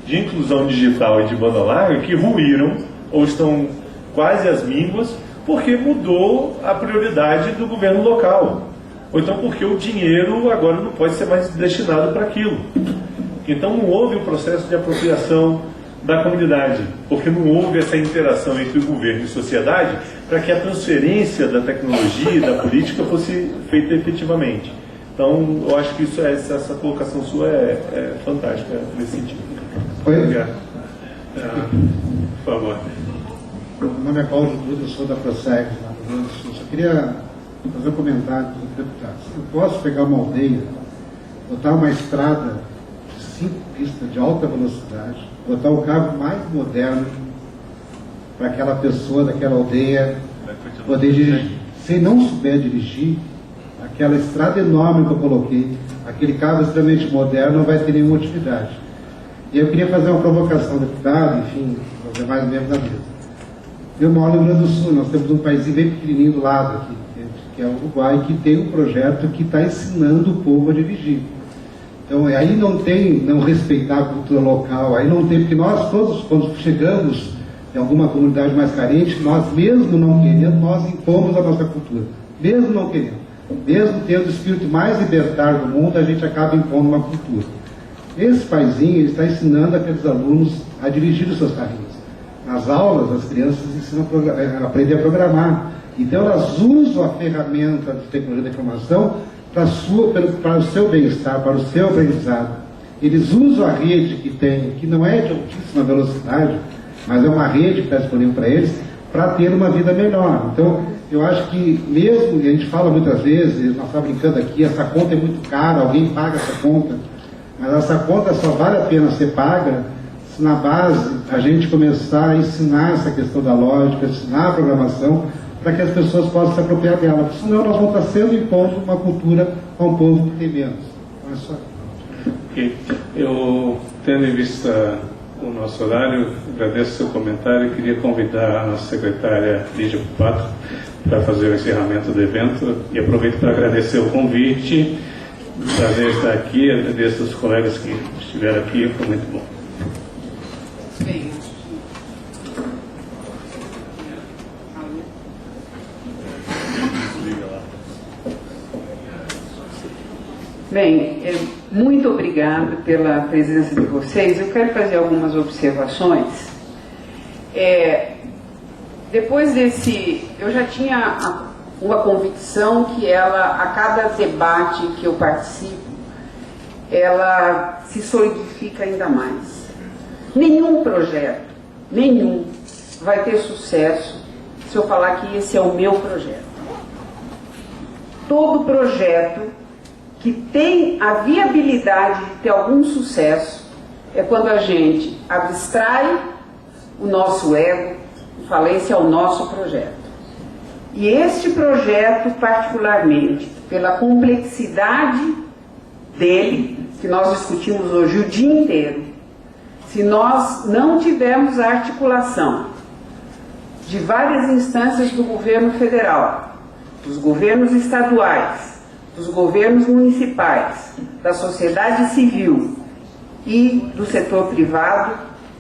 de inclusão digital e de banda larga que ruíram ou estão quase às mínguas porque mudou a prioridade do governo local. Ou então porque o dinheiro agora não pode ser mais destinado para aquilo. Então não houve o processo de apropriação da comunidade, porque não houve essa interação entre o governo e a sociedade para que a transferência da tecnologia e da política fosse feita efetivamente. Então eu acho que essa colocação sua é fantástica nesse sentido. Obrigado. Por favor. Meu nome é Paulo Duda, eu sou da Proseg, lá no Rio Grande do Sul. Só queria fazer um comentário para os deputados. Eu posso pegar uma aldeia, botar uma estrada de 5 pistas de alta velocidade, botar o carro mais moderno para aquela pessoa daquela aldeia poder dirigir. Se não souber dirigir, aquela estrada enorme que eu coloquei, aquele carro extremamente moderno, não vai ter nenhuma utilidade. E eu queria fazer uma provocação, deputado, enfim, os demais membros da mesa. Eu moro no Rio Grande do Sul, nós temos um país bem pequenininho do lado aqui, que é o Uruguai, que tem um projeto que está ensinando o povo a dirigir. Então, aí não respeitar a cultura local, aí não tem, porque nós todos, quando chegamos em alguma comunidade mais carente, nós mesmo não querendo, nós impomos a nossa cultura, mesmo não querendo. Mesmo tendo o espírito mais libertário do mundo, a gente acaba impondo uma cultura. Esse paizinho, ele está ensinando aqueles alunos a dirigir os seus carrinhos. Nas aulas, as crianças ensinam a aprender a programar. Então, elas usam a ferramenta de tecnologia da informação para o seu bem-estar, para o seu aprendizado. Eles usam a rede que tem, que não é de altíssima velocidade, mas é uma rede que está disponível para eles, para ter uma vida melhor. Então, eu acho que mesmo, e a gente fala muitas vezes, nós estamos brincando aqui, essa conta é muito cara, alguém paga essa conta, mas essa conta só vale a pena ser paga se na base a gente começar a ensinar essa questão da lógica, ensinar a programação, para que as pessoas possam se apropriar dela, porque senão nós vamos estar sendo impondo uma cultura a um povo que tem menos. Não é só... Okay. Eu, tendo em vista o nosso horário, agradeço o seu comentário e queria convidar a nossa secretária Lígia Pupato para fazer o encerramento do evento e aproveito para agradecer o convite, prazer estar aqui, agradeço aos colegas que estiveram aqui, foi muito bom. Bem, muito obrigada pela presença de vocês. Eu quero fazer algumas observações. Depois desse, eu já tinha uma convicção que ela, a cada debate que eu participo, ela se solidifica ainda mais. Nenhum projeto, vai ter sucesso se eu falar que esse é o meu projeto. Todo projeto que tem a viabilidade de ter algum sucesso é quando a gente abstrai o nosso ego e fala, esse é o nosso projeto. E este projeto, particularmente, pela complexidade dele, que nós discutimos hoje o dia inteiro, se nós não tivermos a articulação de várias instâncias do governo federal, dos governos estaduais, dos governos municipais, da sociedade civil e do setor privado,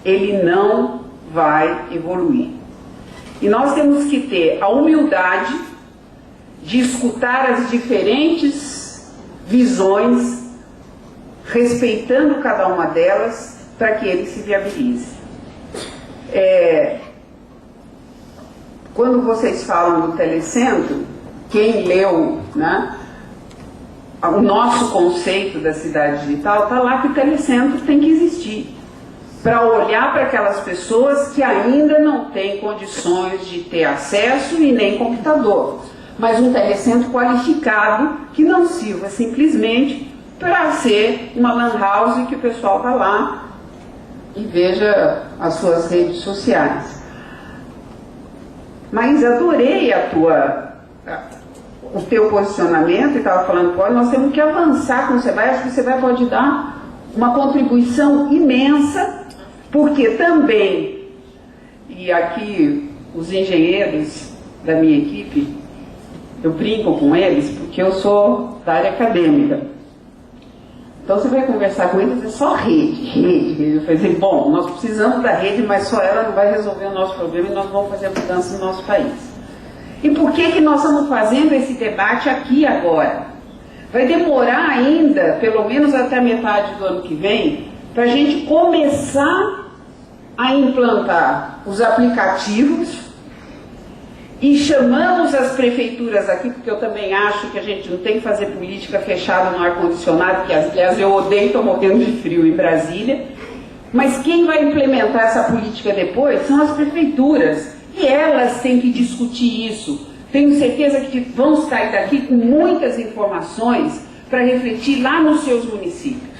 ele não vai evoluir. E nós temos que ter a humildade de escutar as diferentes visões, respeitando cada uma delas, para que ele se viabilize. Quando vocês falam do telecentro, quem leu, né, o nosso conceito da cidade digital, está lá que o telecentro tem que existir, para olhar para aquelas pessoas que ainda não têm condições de ter acesso e nem computador, mas um telecentro qualificado que não sirva simplesmente para ser uma lan house que o pessoal vai lá e veja as suas redes sociais. mas adorei o teu posicionamento, e estava falando, olha, nós temos que avançar com o SEBRAE, acho que o SEBRAE pode dar uma contribuição imensa, porque também, e aqui os engenheiros da minha equipe, eu brinco com eles, porque eu sou da área acadêmica. Então você vai conversar com eles, é só rede. Eu falei assim, bom, nós precisamos da rede, mas só ela não vai resolver o nosso problema e nós vamos fazer a mudança no nosso país. E por que nós estamos fazendo esse debate aqui agora? Vai demorar ainda, pelo menos até a metade do ano que vem, para a gente começar a implantar os aplicativos. E chamamos as prefeituras aqui, porque eu também acho que a gente não tem que fazer política fechada no ar-condicionado, que aliás eu odeio, estou morrendo de frio em Brasília. Mas quem vai implementar essa política depois são as prefeituras. E elas têm que discutir isso. Tenho certeza que vão sair daqui com muitas informações para refletir lá nos seus municípios.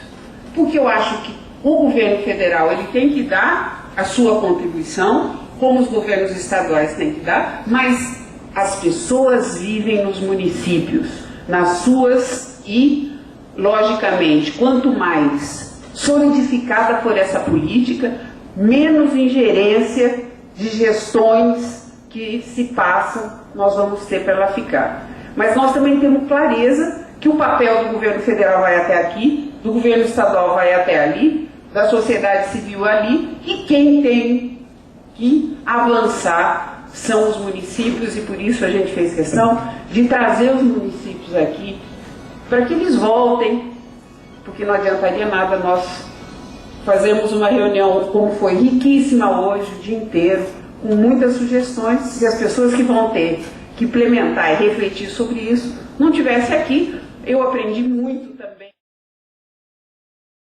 Porque eu acho que o governo federal ele tem que dar a sua contribuição, como os governos estaduais têm que dar, mas as pessoas vivem nos municípios, nas suas e, logicamente, quanto mais solidificada for essa política, menos ingerência de gestões que se passam nós vamos ter para ela ficar. Mas nós também temos clareza que o papel do governo federal vai até aqui, do governo estadual vai até ali, da sociedade civil ali, e quem tem que avançar são os municípios, e por isso a gente fez questão de trazer os municípios aqui para que eles voltem, porque não adiantaria nada nós fazermos uma reunião como foi riquíssima hoje, o dia inteiro, com muitas sugestões, se as pessoas que vão ter que implementar e refletir sobre isso não estivessem aqui. Eu aprendi muito também.